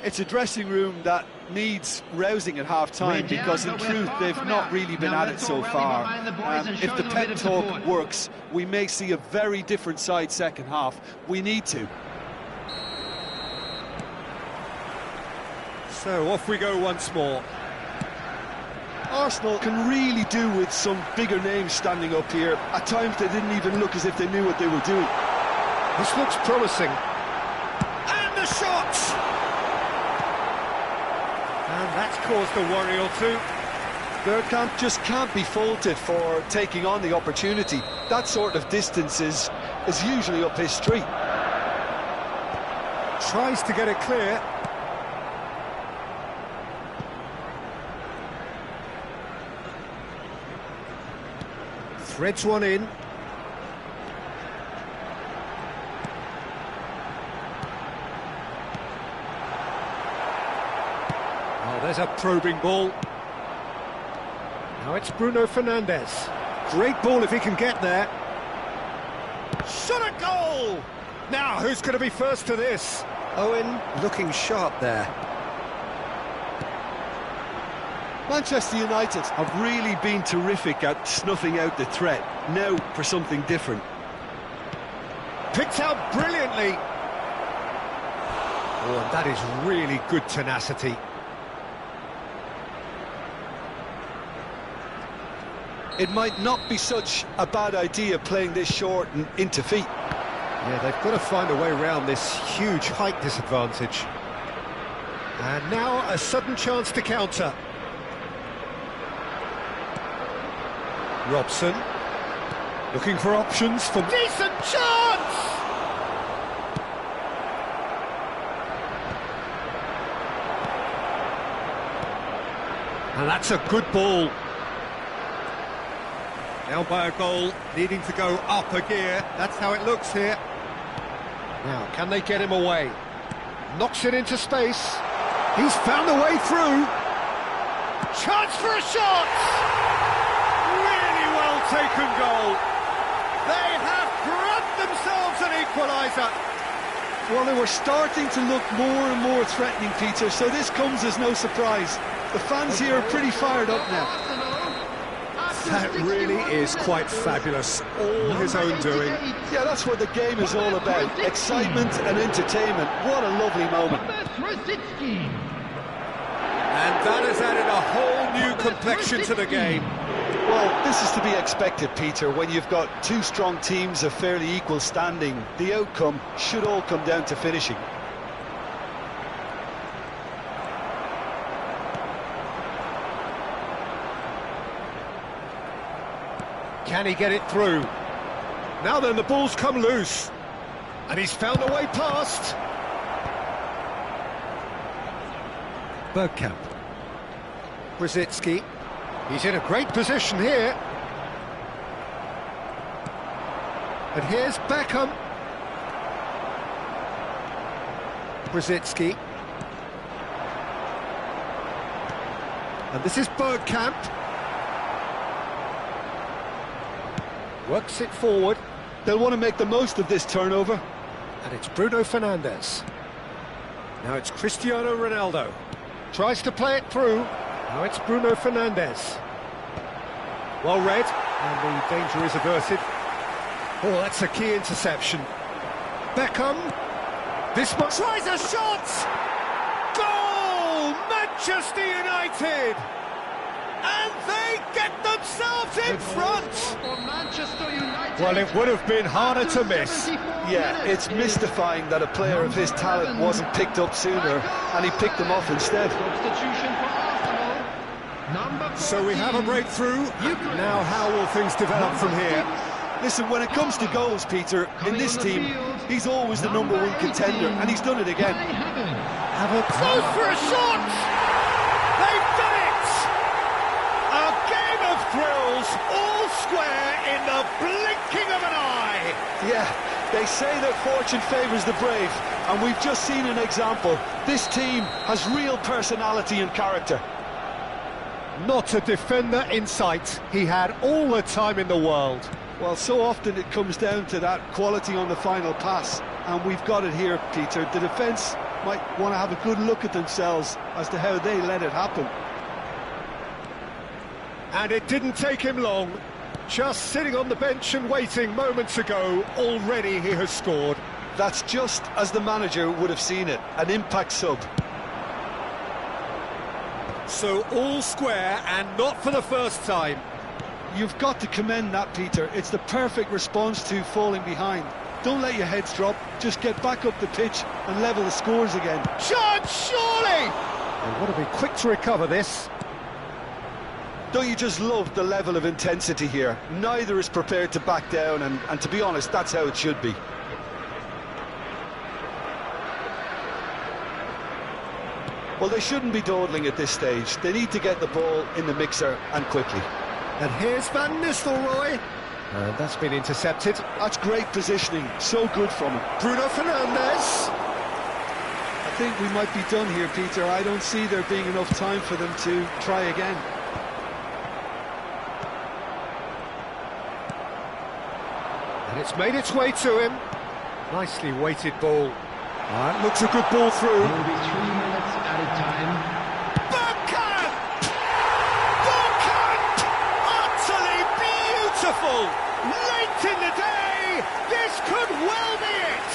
It's a dressing room that needs rousing at half-time because, in truth, they've not really been at it so far. If the pep talk works, we may see a very different side second half. We need to. So off we go once more. Arsenal can really do with some bigger names standing up here. At times they didn't even look as if they knew what they were doing. This looks promising. And the shot! And that's caused a worry or two. Bergkamp just can't be faulted for taking on the opportunity. That sort of distance is usually up his street. Tries to get it clear. Threads one in. Oh, there's a probing ball. Now it's Bruno Fernandes. Great ball if he can get there. Shot a goal! Now, who's going to be first to this? Owen looking sharp there. Manchester United have really been terrific at snuffing out the threat. Now for something different. Picked out brilliantly. Oh, and that is really good tenacity. It might not be such a bad idea playing this short and into feet. Yeah, they've got to find a way around this huge height disadvantage. And now a sudden chance to counter. Robson, looking for options for decent chance! And that's a good ball. Down by a goal, needing to go up a gear. That's how it looks here. Now, can they get him away? Knocks it into space. He's found a way through. Chance for a shot! Really well taken goal. They have grabbed themselves an equaliser. Well, they were starting to look more and more threatening, Peter, so this comes as no surprise. The fans here are pretty fired up now. That really is quite fabulous. All his own doing. Yeah, that's what the game is all about. Excitement and entertainment. What a lovely moment. And that has added a whole new complexion to the game. Well, this is to be expected, Peter, when you've got two strong teams of fairly equal standing. The outcome should all come down to finishing. Can he get it through? Now then, the ball's come loose. And he's found a way past. Bergkamp. Brzezinski. He's in a great position here. And here's Beckham. Brzezinski. And this is Bergkamp. Works it forward. They'll want to make the most of this turnover. And it's Bruno Fernandes. Now it's Cristiano Ronaldo. Tries to play it through. Now it's Bruno Fernandes. Well read, and the danger is averted. Oh, that's a key interception. Beckham. This one tries a shot! Goal! Manchester United! And they get themselves in front! Well, it would have been harder to miss. Yeah, it's mystifying that a player of his talent wasn't picked up sooner, and he picked them off instead. So we have a breakthrough. Now how will things develop from here? Listen, when it comes to goals, Peter, in this team, he's always the #1 contender, and he's done it again. Close for a shot! They've done it! A game of thrills, all square in the blinking of an eye! Yeah, they say that fortune favours the brave, and we've just seen an example. This team has real personality and character. Not a defender in sight. He had all the time in the world. Well, so often it comes down to that quality on the final pass, and we've got it here, Peter. The defence might want to have a good look at themselves as to how they let it happen. And it didn't take him long. Just sitting on the bench and waiting moments ago, already he has scored. That's just as the manager would have seen it, an impact sub. So all square, and not for the first time. You've got to commend that, Peter. It's the perfect response to falling behind. Don't let your heads drop, just get back up the pitch and level the scores again. Chance, surely! They want to be quick to recover this. Don't you just love the level of intensity here? Neither is prepared to back down, and to be honest, that's how it should be. Well, they shouldn't be dawdling at this stage. They need to get the ball in the mixer, and quickly. And here's Van Nistelrooy. And that's been intercepted. That's great positioning, so good from him. Bruno Fernandes. I think we might be done here, Peter. I don't see there being enough time for them to try again. And it's made its way to him. Nicely weighted ball. It looks a good ball through. There will be 3 minutes added time. Bergkamp! Bergkamp! Utterly beautiful! Late in the day, this could well be it!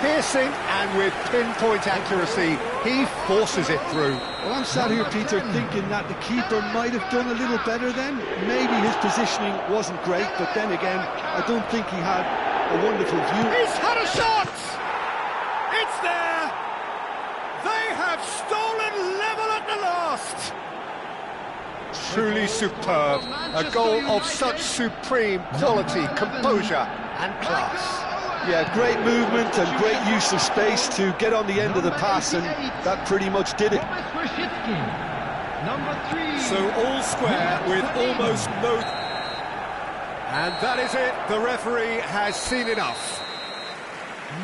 Piercing, and with pinpoint accuracy, he forces it through. Well, I'm sat here, Peter, thinking that the keeper might have done a little better then. Maybe his positioning wasn't great, but then again, I don't think he had a wonderful view. He's had a shot! It's there! They have stolen level at the last! Truly superb. A goal of such supreme quality, composure and class. Yeah, great movement and great use of space to get on the end of the pass, and that pretty much did it. So all square with almost no... And that is it, the referee has seen enough.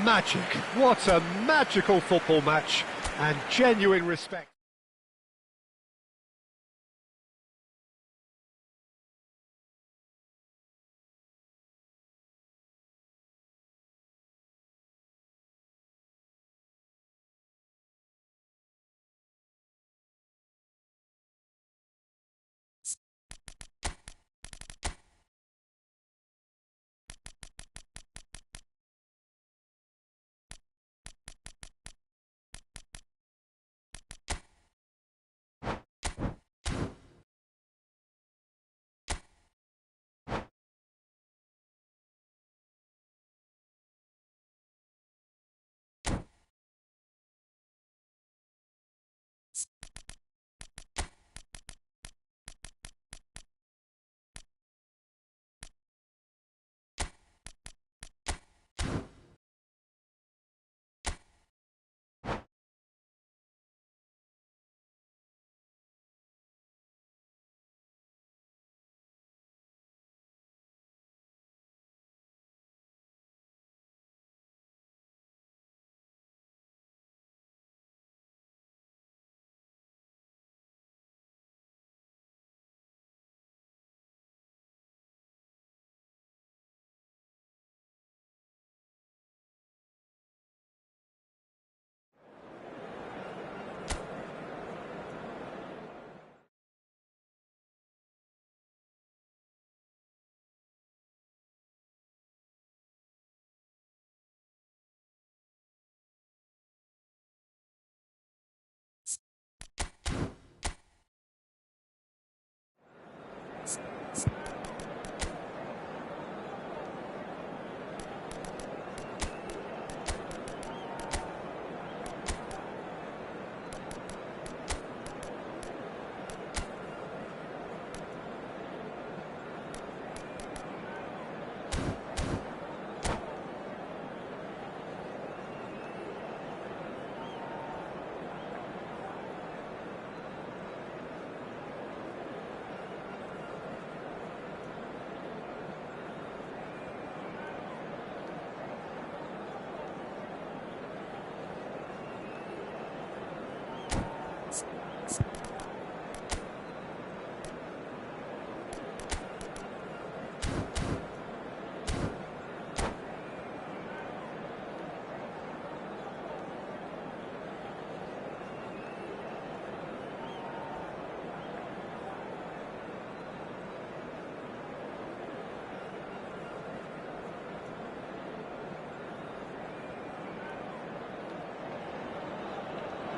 Magic, what a magical football match, and genuine respect.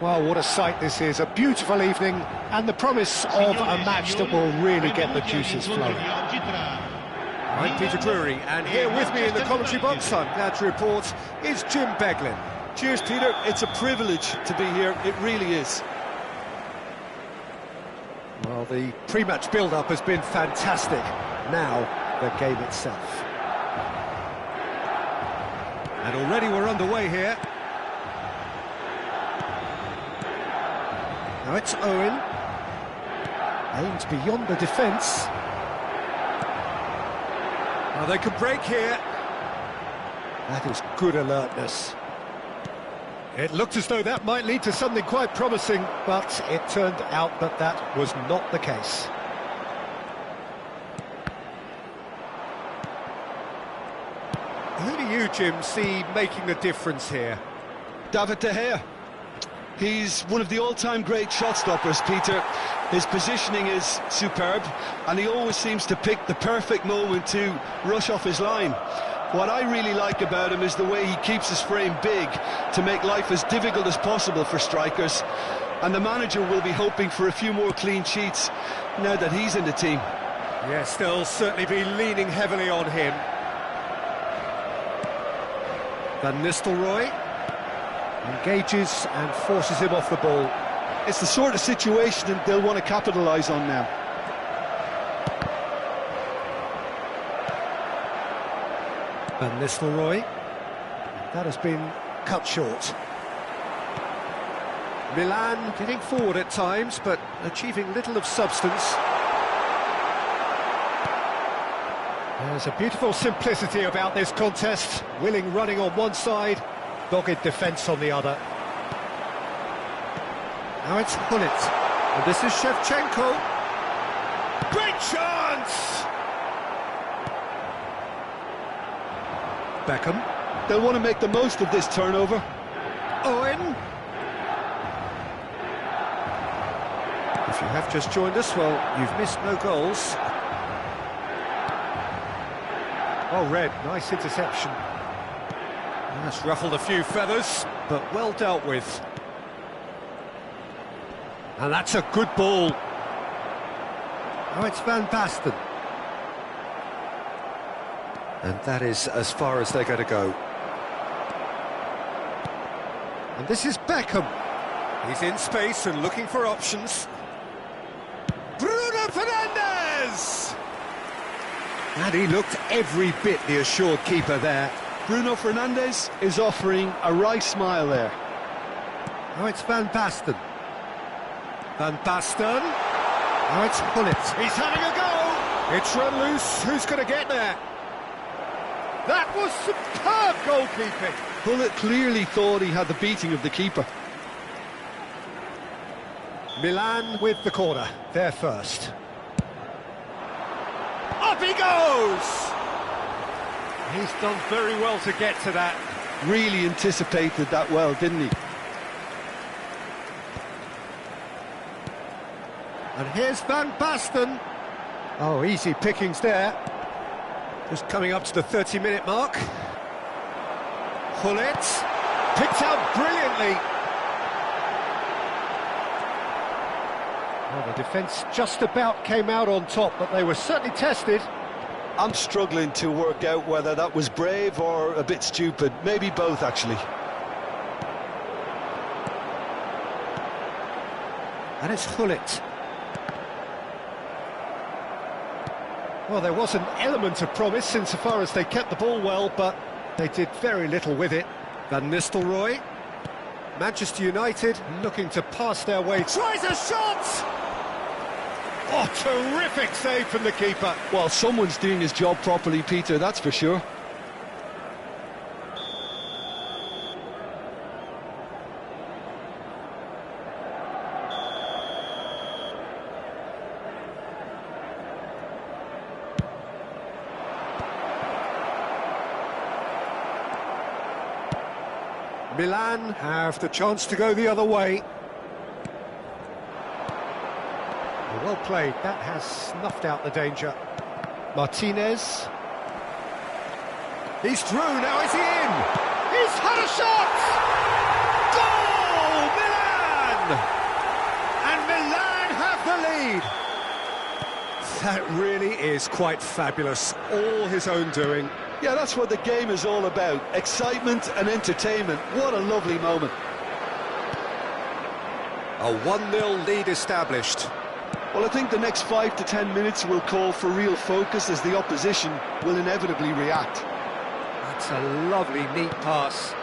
Well, what a sight this is, a beautiful evening, and the promise of a match that will really get the juices flowing. I'm Peter Drury, and here with me in the commentary box, I'm glad to report, is Jim Beglin. Cheers, Peter. It's a privilege to be here. It really is. Well, the pre-match build-up has been fantastic. Now, the game itself. And already we're underway here. Now it's Owen. Aimed beyond the defence. Now they could break here. That is good alertness. It looked as though that might lead to something quite promising, but it turned out that that was not the case. Who do you, Jim, see making the difference here? David De Gea. He's one of the all-time great shot-stoppers, Peter. His positioning is superb, and he always seems to pick the perfect moment to rush off his line. What I really like about him is the way he keeps his frame big to make life as difficult as possible for strikers. And the manager will be hoping for a few more clean sheets now that he's in the team. Yes, they'll certainly be leaning heavily on him. Van Nistelrooy engages and forces him off the ball. It's the sort of situation that they'll want to capitalise on now. Van Nistelrooy. That has been cut short. Milan getting forward at times, but achieving little of substance. There's a beautiful simplicity about this contest. Willing running on one side, dogged defence on the other. Now it's Gullit, and this is Shevchenko. Great chance! Beckham. They'll want to make the most of this turnover. Owen. If you have just joined us, well, you've missed no goals. Oh, Red, nice interception. That's ruffled a few feathers, but well dealt with. And that's a good ball. Now it's Van Basten. And that is as far as they're going to go. And this is Beckham. He's in space and looking for options. Bruno Fernandes! And he looked every bit the assured keeper there. Bruno Fernandes is offering a wry smile there. Now it's Van Basten. Van Basten. Now it's Gullit. He's having a go. It's run loose. Who's going to get there? That was superb goalkeeping. Gullit clearly thought he had the beating of the keeper. Milan with the corner. They're first. Up he goes! He's done very well to get to that. Really anticipated that well, didn't he? And here's Van Basten. Oh, easy pickings there. Just coming up to the 30-minute mark. Gullit picked out brilliantly. Well, the defence just about came out on top, but they were certainly tested. I'm struggling to work out whether that was brave or a bit stupid. Maybe both, actually. And it's Gullit. Well, there was an element of promise insofar as they kept the ball well, but they did very little with it. Van Nistelrooy. Manchester United looking to pass their way. Tries a shot! Oh, terrific save from the keeper. Well, someone's doing his job properly, Peter, that's for sure. Milan have the chance to go the other way. Well played, that has snuffed out the danger. Martinez. He's through, now is he in? He's had a shot! Goal! Milan! And Milan have the lead! That really is quite fabulous, all his own doing. Yeah, that's what the game is all about. Excitement and entertainment. What a lovely moment. A 1-0 lead established. Well, I think the next 5 to 10 minutes will call for real focus as the opposition will inevitably react. That's a lovely, neat pass.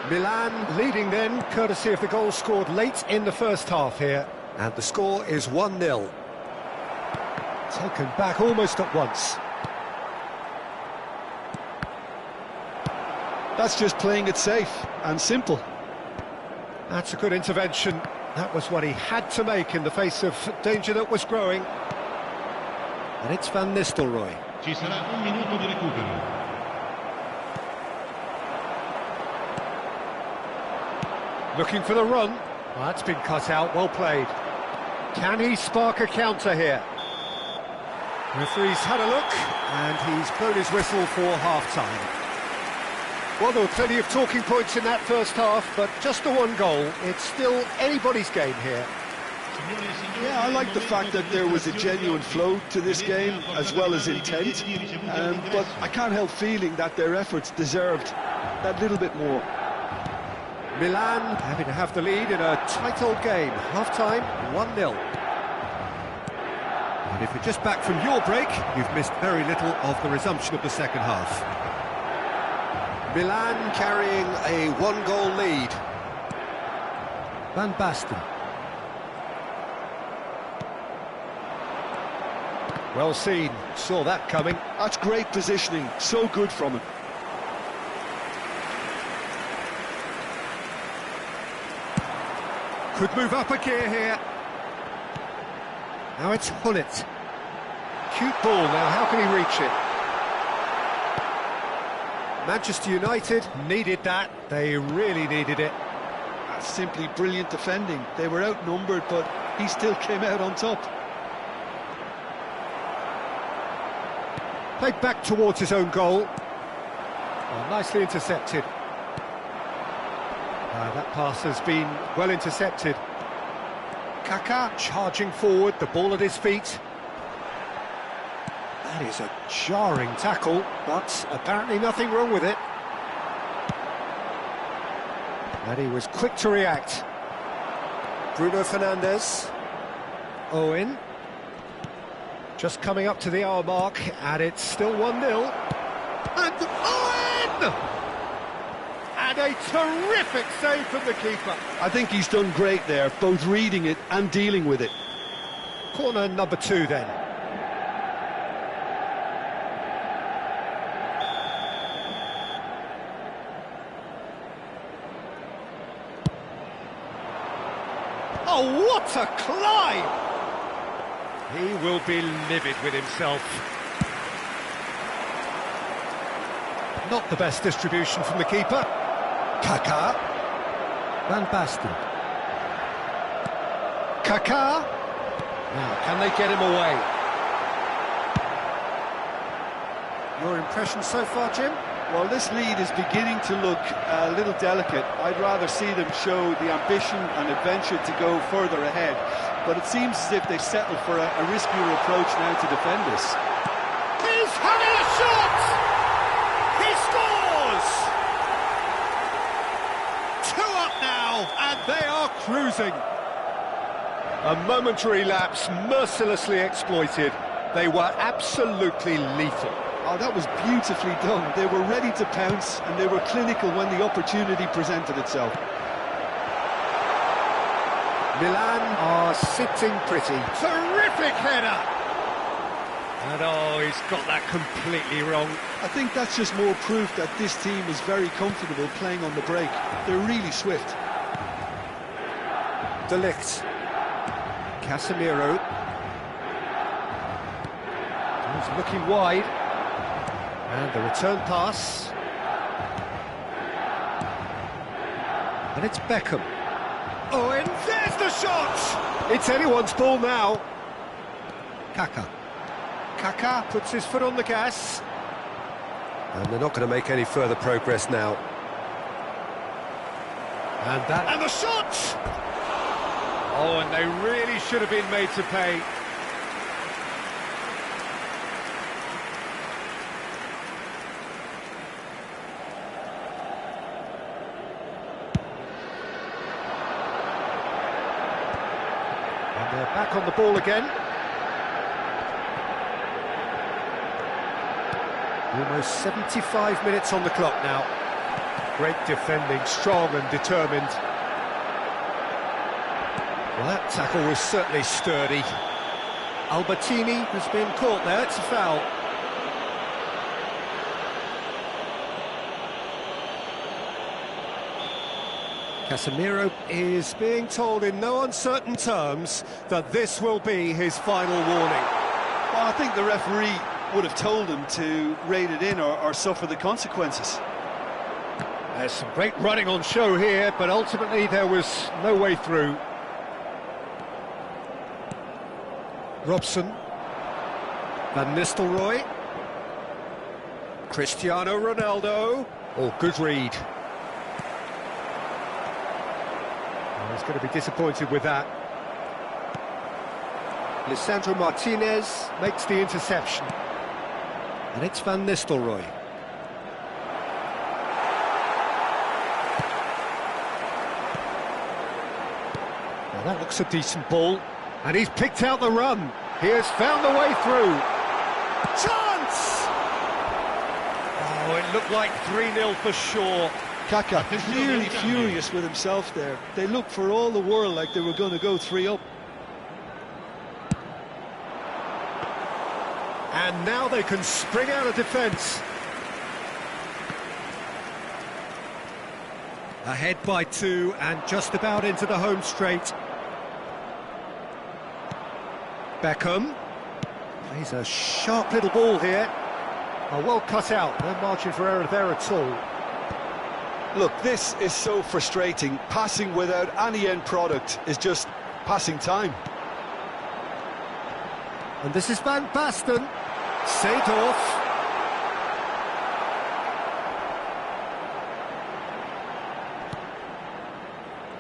Milan leading then, courtesy of the goal scored late in the first half here. And the score is 1-0. Taken back almost at once. That's just playing it safe and simple. That's a good intervention. That was what he had to make in the face of danger that was growing. And it's Van Nistelrooy. Ci sarà un minuto di recupero. Looking for the run. Well, that's been cut out, well played. Can he spark a counter here? Referee's had a look, and he's blown his whistle for half-time. Well, there were plenty of talking points in that first half, but just the one goal. It's still anybody's game here. Yeah, I like the fact that there was a genuine flow to this game, as well as intent. But I can't help feeling that their efforts deserved that little bit more. Milan happy to have the lead in a tight old game. Half-time, 1-0. And if you're just back from your break, you've missed very little of the resumption of the second half. Milan carrying a one-goal lead. Van Basten. Well seen, saw that coming. That's great positioning, so good from him. Could move up a gear here. Now it's Hullet. Cute ball now, how can he reach it? Manchester United needed that, they really needed it. That's simply brilliant defending. They were outnumbered, but he still came out on top. Played back towards his own goal. Oh, nicely intercepted. That pass has been well intercepted. Kaká charging forward, the ball at his feet. That is a jarring tackle, but apparently nothing wrong with it. And he was quick to react. Bruno Fernandes. Owen. Just coming up to the hour mark, and it's still 1-0. And Owen! And a terrific save from the keeper. I think he's done great there, both reading it and dealing with it. Corner number 2 then. Oh, what a climb! He will be livid with himself. Not the best distribution from the keeper. Kaká. Van Basten. Kaká. Now, can they get him away? Your impression so far, Jim? Well, this lead is beginning to look a little delicate. I'd rather see them show the ambition and adventure to go further ahead. But it seems as if they settle for a riskier approach now to defend this. He's having a shot! He scores! 2 up now, and they are cruising. A momentary lapse mercilessly exploited. They were absolutely lethal. Oh, that was beautifully done. They were ready to pounce, and they were clinical when the opportunity presented itself. Milan are sitting pretty. Terrific header! And oh, he's got that completely wrong. I think that's just more proof that this team is very comfortable playing on the break. They're really swift. De Ligt. Casemiro. He's looking wide. And the return pass. And it's Beckham. Oh, and there's the shot! It's anyone's ball now. Kaká. Kaká puts his foot on the gas. And they're not going to make any further progress now. And the shot! Oh, and they really should have been made to pay. And they're back on the ball again. Almost 75 minutes on the clock now. Great defending, strong and determined. Well, that tackle was certainly sturdy. Albertini has been caught there, it's a foul. Casemiro is being told in no uncertain terms that this will be his final warning. Well, I think the referee would have told him to rein it in or suffer the consequences. There's some great running on show here, but ultimately there was no way through. Robson. Van Nistelrooy. Cristiano Ronaldo. Oh, good read. Oh, he's going to be disappointed with that. Lisandro Martinez makes the interception. And it's Van Nistelrooy. Well, that looks a decent ball. And he's picked out the run. He has found the way through. Chance! Oh, it looked like 3-0 for sure. Kaka clearly furious with himself there. They looked for all the world like they were going to go 3 up. And now they can spring out of defence. Ahead by 2 and just about into the home straight. Beckham. He's a sharp little ball here. Oh, well cut out, no margin for error there at all. Look, this is so frustrating. Passing without any end product is just passing time. And this is Van Basten. Seedorf.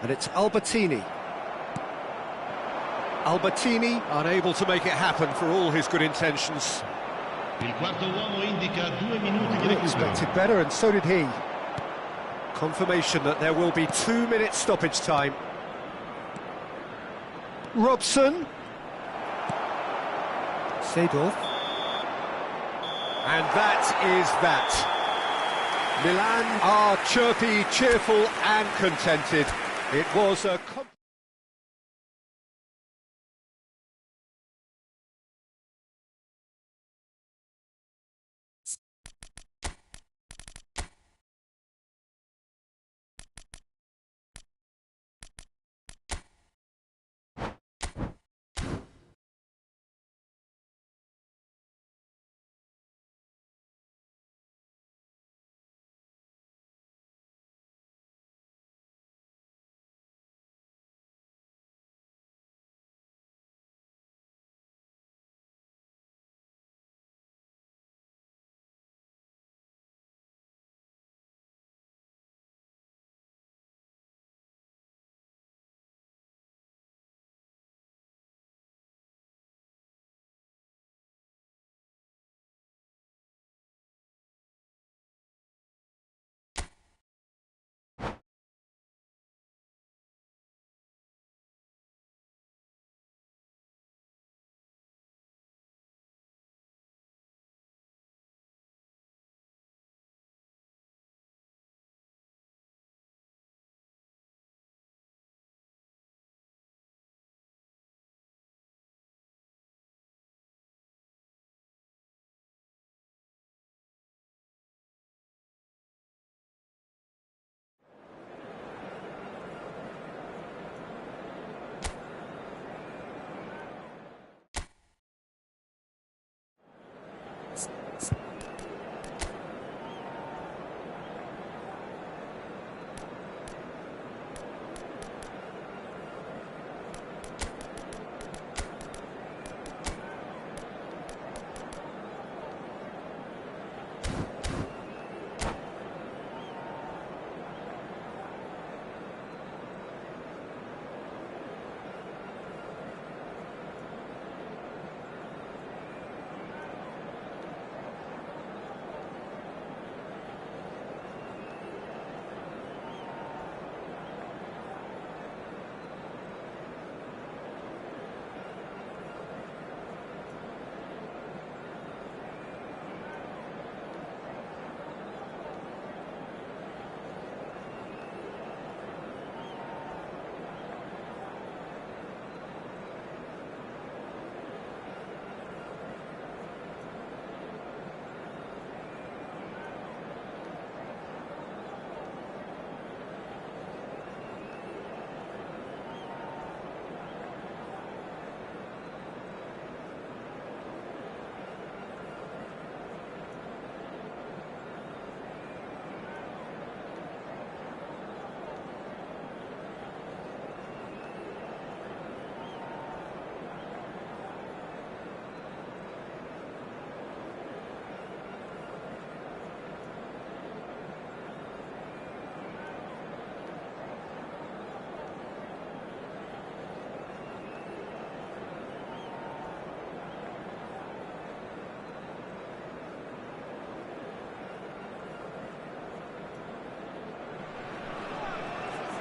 And it's Albertini. Albertini unable to make it happen for all his good intentions. Il quarto uomo indica 2 minuti di He recupero. expected better, and so did he. Confirmation that there will be 2-minute stoppage time. Robson. Seedorf. And that is that. Milan are chirpy, cheerful and contented. It was a...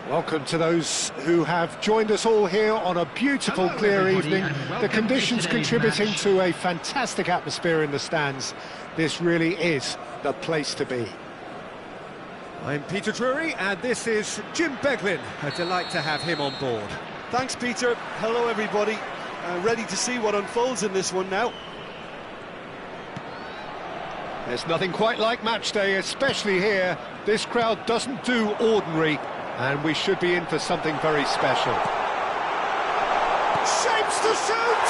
Welcome to those who have joined us all here on a beautiful, clear evening. The conditions contributing to a fantastic atmosphere in the stands. This really is the the place to be. I'm Peter Drury, and this is Jim Beglin. A delight to have him on board. Thanks, Peter. Hello, everybody. Ready to see what unfolds in this one now. There's nothing quite like match day, especially here. This crowd doesn't do ordinary, and we should be in for something very special. Shapes to shoot,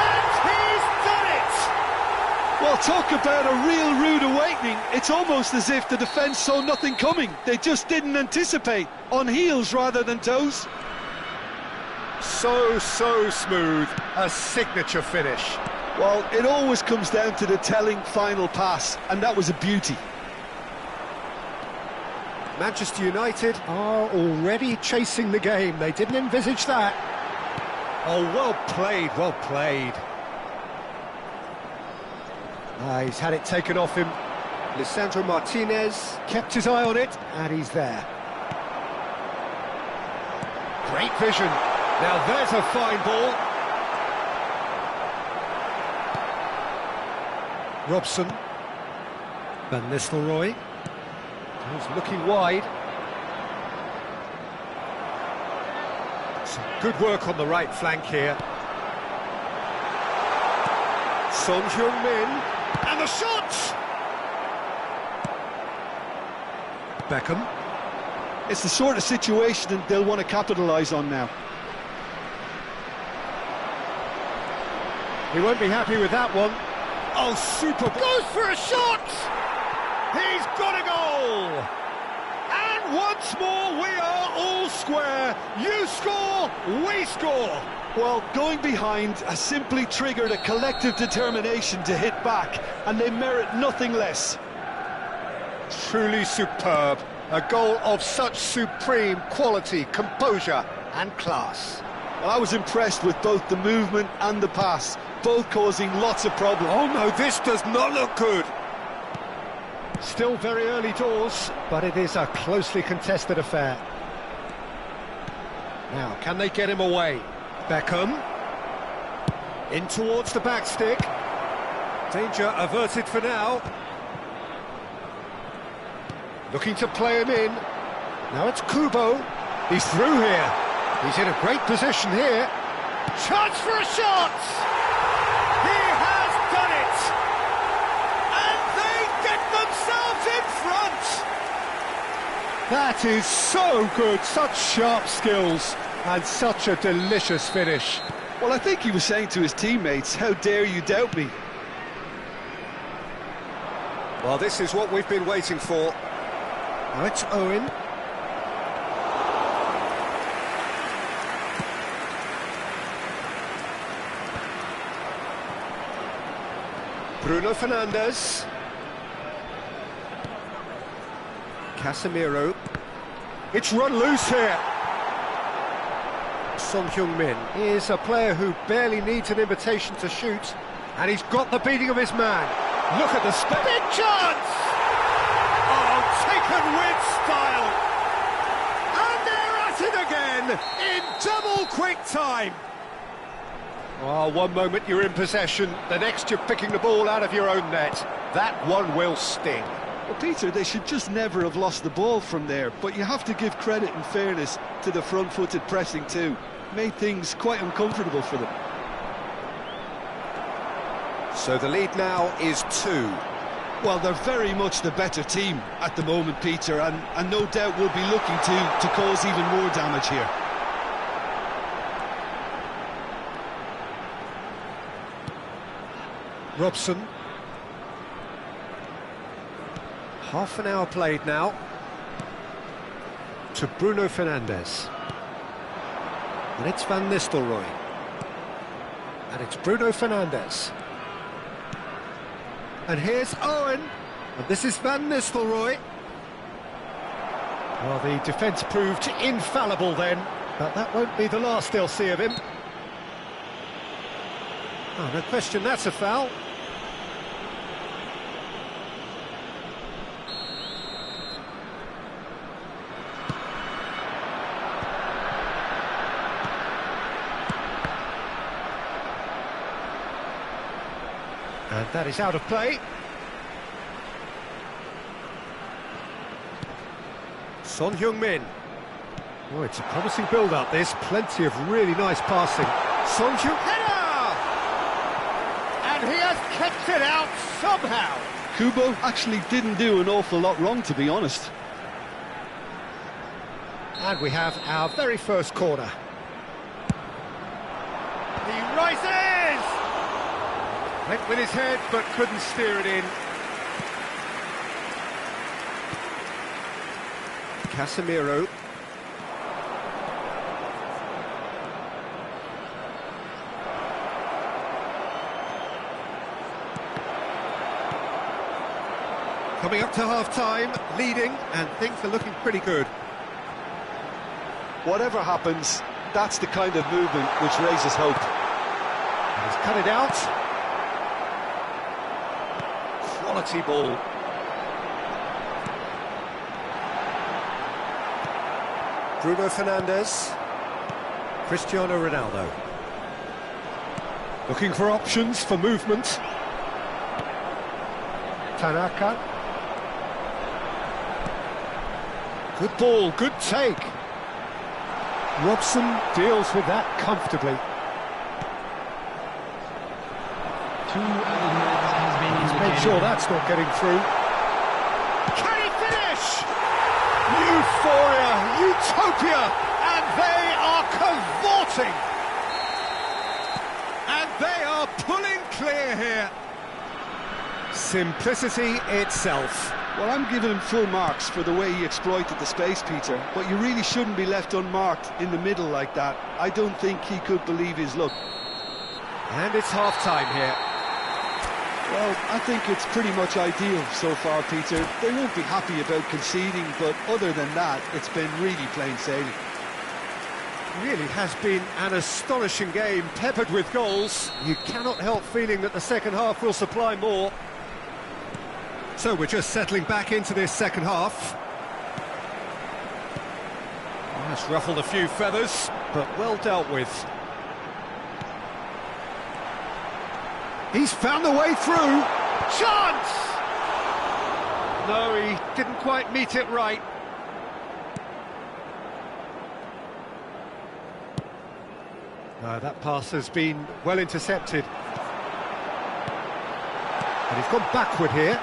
and he's done it! Well, talk about a real rude awakening. It's almost as if the defence saw nothing coming. They just didn't anticipate, on heels rather than toes. So smooth, a signature finish. Well, it always comes down to the telling final pass, and that was a beauty. Manchester United are already chasing the game. They didn't envisage that. Oh, well played, well played. He's had it taken off him. Lisandro Martinez kept his eye on it, and he's there. Great vision. Now there's a fine ball. Robson. Van Nistelrooy. He's looking wide. Some good work on the right flank here. Son Heung-min. And the shot! Beckham. It's the sort of situation that they'll want to capitalise on now. He won't be happy with that one. Oh, super! Goes for a shot! He's got a goal! And once more we are all square. You score, we score! Well, going behind has simply triggered a collective determination to hit back, and they merit nothing less. Truly superb. A goal of such supreme quality, composure and class. Well, I was impressed with both the movement and the pass, both causing lots of problems. Oh no, this does not look good. Still very early doors, but it is a closely contested affair. Now, can they get him away? Beckham. In towards the back stick. Danger averted for now. Looking to play him in. Now it's Kubo. He's through here. He's in a great position here. Chance for a shot! He has done it! And they get themselves in front! That is so good, such sharp skills, and such a delicious finish. Well, I think he was saying to his teammates, how dare you doubt me? Well, this is what we've been waiting for. Now it's Owen. Bruno Fernandes. Casemiro. It's run loose here. Son Heung-min is a player who barely needs an invitation to shoot, and he's got the beating of his man. Look at the big chance! Oh, taken with style! And they're at it again in double quick time. Oh, one moment you're in possession, the next you're picking the ball out of your own net. That one will sting. Well, Peter, they should just never have lost the ball from there, but you have to give credit and fairness to the front-footed pressing too. Made things quite uncomfortable for them. So the lead now is 2. Well, they're very much the better team at the moment, Peter, and no doubt will be looking to cause even more damage here. Robson. Half an hour played now. To Bruno Fernandes. And it's Van Nistelrooy. And it's Bruno Fernandes. And here's Owen. And this is Van Nistelrooy. Well, the defence proved infallible then, but that won't be the last they'll see of him. Oh, no question, that's a foul. And that is out of play. Son Heung-min. Oh, it's a promising build-up, this. Plenty of really nice passing. Son Heung... Header! And he has kept it out somehow. Kubo actually didn't do an awful lot wrong, to be honest. And we have our very first corner. He rises! Went with his head, but couldn't steer it in. Casemiro. Coming up to half-time, leading, and things are looking pretty good. Whatever happens, that's the kind of movement which raises hope. And he's cut it out. Quality ball. Bruno Fernandes. Cristiano Ronaldo. Looking for options for movement. Tanaka. Good ball, good take. Robson deals with that comfortably. 2 added minutes has been indicated. Make sure that's not getting through. Can he finish? Euphoria, utopia, and they are cavorting. And they are pulling clear here. Simplicity itself. Well, I'm giving him full marks for the way he exploited the space, Peter, but you really shouldn't be left unmarked in the middle like that. I don't think he could believe his luck. And it's half-time here. Well, I think it's pretty much ideal so far, Peter. They won't be happy about conceding, but other than that, it's been really plain sailing. Really has been an astonishing game, peppered with goals. You cannot help feeling that the second half will supply more. So we're just settling back into this second half. That's ruffled a few feathers, but well dealt with. He's found the way through. Chance! No, he didn't quite meet it right. No, that pass has been well intercepted. And he's gone backward here.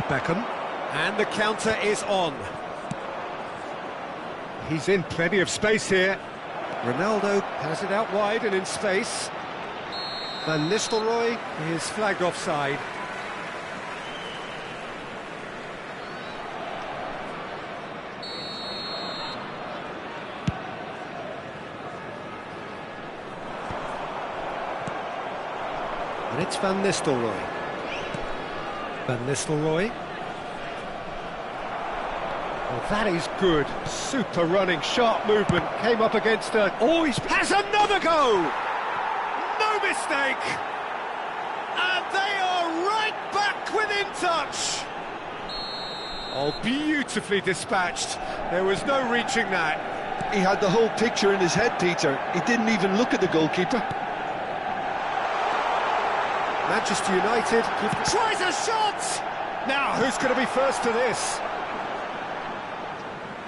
Beckham, and the counter is on. He's in plenty of space here. Ronaldo has it out wide and in space. Van Nistelrooy is flagged offside. And it's Van Nistelrooy. Van Nistelrooy. Well, that is good. Super running, sharp movement. Came up against a... Oh, he has another go! No mistake! And they are right back within touch! Oh, beautifully dispatched. There was no reaching that. He had the whole picture in his head, Peter. He didn't even look at the goalkeeper. Manchester United tries a shot! Now, who's going to be first to this?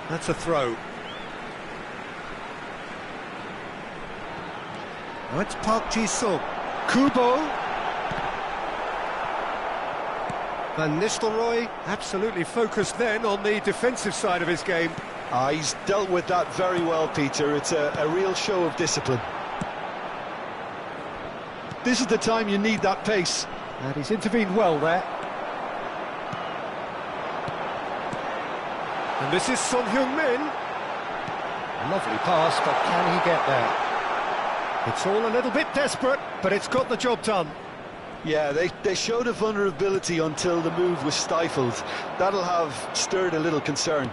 That's a throw. Now it's Park Ji-sung. Kubo. Van Nistelrooy, absolutely focused then on the defensive side of his game. He's dealt with that very well, Peter. It's a real show of discipline. This is the time you need that pace. And he's intervened well there. And this is Son Heung-min. Lovely pass, but can he get there? It's all a little bit desperate, but it's got the job done. Yeah, they showed a vulnerability until the move was stifled. That'll have stirred a little concern.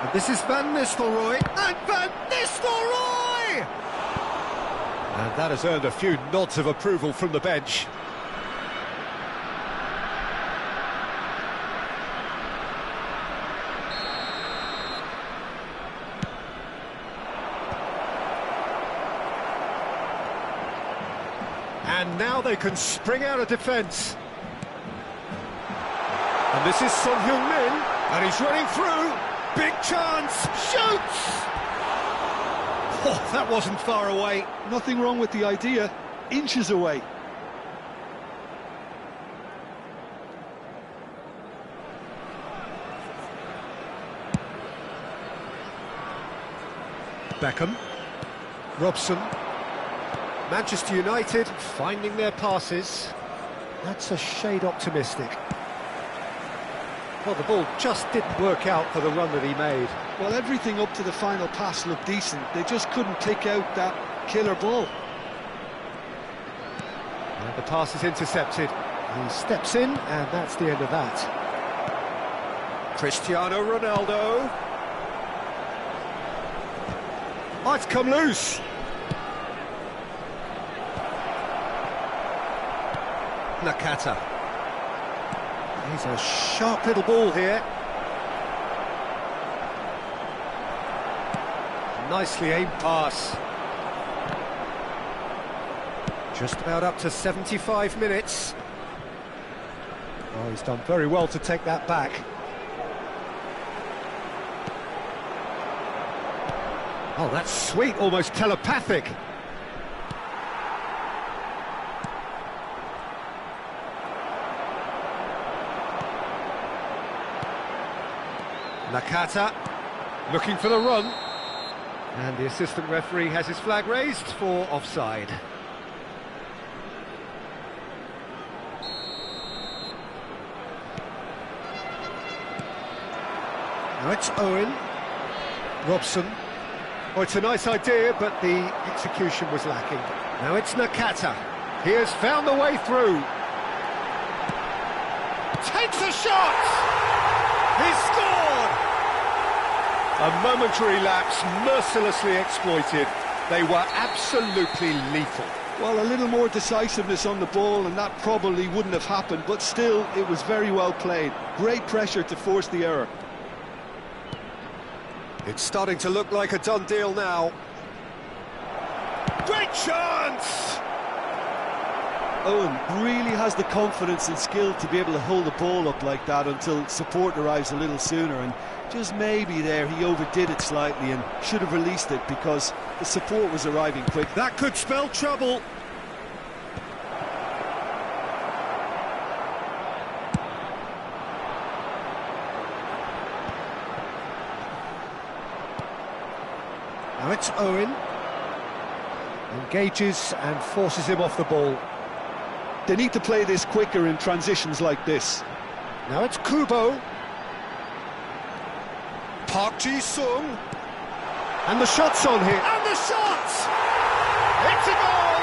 And this is Van Nistelrooy. And Van Nistelrooy! And that has earned a few nods of approval from the bench. And now they can spring out of defence. This is Son Heung-min, and he's running through. Big chance, shoots! Oh, that wasn't far away. Nothing wrong with the idea, inches away. Beckham, Robson, Manchester United finding their passes. That's a shade optimistic. Well, the ball just didn't work out for the run that he made. Well, everything up to the final pass looked decent. They just couldn't pick out that killer ball. And the pass is intercepted. He steps in, and that's the end of that. Cristiano Ronaldo. Oh, it's come loose. Nakata. He's a sharp little ball here. Nicely aimed pass. Just about up to 75 minutes. Oh, he's done very well to take that back. Oh, that's sweet, almost telepathic. Nakata, looking for the run. And the assistant referee has his flag raised for offside. Now it's Owen. Robson. Oh, it's a nice idea, but the execution was lacking. Now it's Nakata. He has found the way through. Takes a shot! He's scored! A momentary lapse, mercilessly exploited. They were absolutely lethal. Well, a little more decisiveness on the ball, and that probably wouldn't have happened, but still, it was very well played. Great pressure to force the error. It's starting to look like a done deal now. Great chance! Owen really has the confidence and skill to be able to hold the ball up like that until support arrives a little sooner, and just maybe there he overdid it slightly and should have released it because the support was arriving quick. That could spell trouble. Now it's Owen. Engages and forces him off the ball. They need to play this quicker in transitions like this. Now it's Kubo. Park Ji-sung. And the shot's on here. And the shot! It's a goal!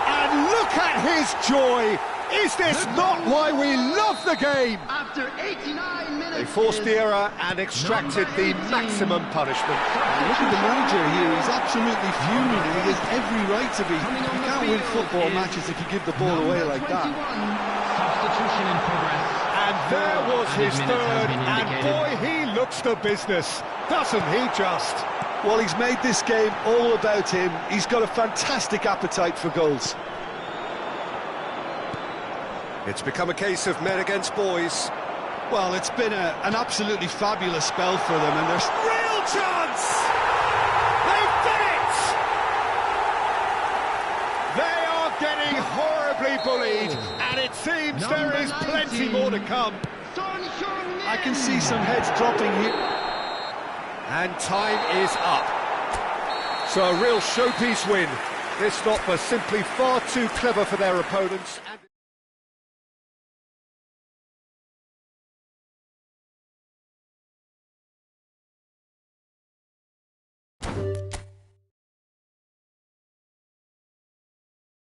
And look at his joy! Is this not why we love the game? After 89 minutes, They forced the error and extracted the maximum punishment. Look at the manager here, he's absolutely fuming and he has every right to be. You can't win football matches if you give the ball away like that. Substitution in progress. And there was his third, and boy, he looks the business, doesn't he just? Well, he's made this game all about him. He's got a fantastic appetite for goals. It's become a case of men against boys. Well, it's been an absolutely fabulous spell for them, and there's Real chance! They've done it! They are getting horribly bullied, and it seems there is plenty more to come. I can see some heads dropping here. And time is up. So a real showpiece win. This lot were simply far too clever for their opponents.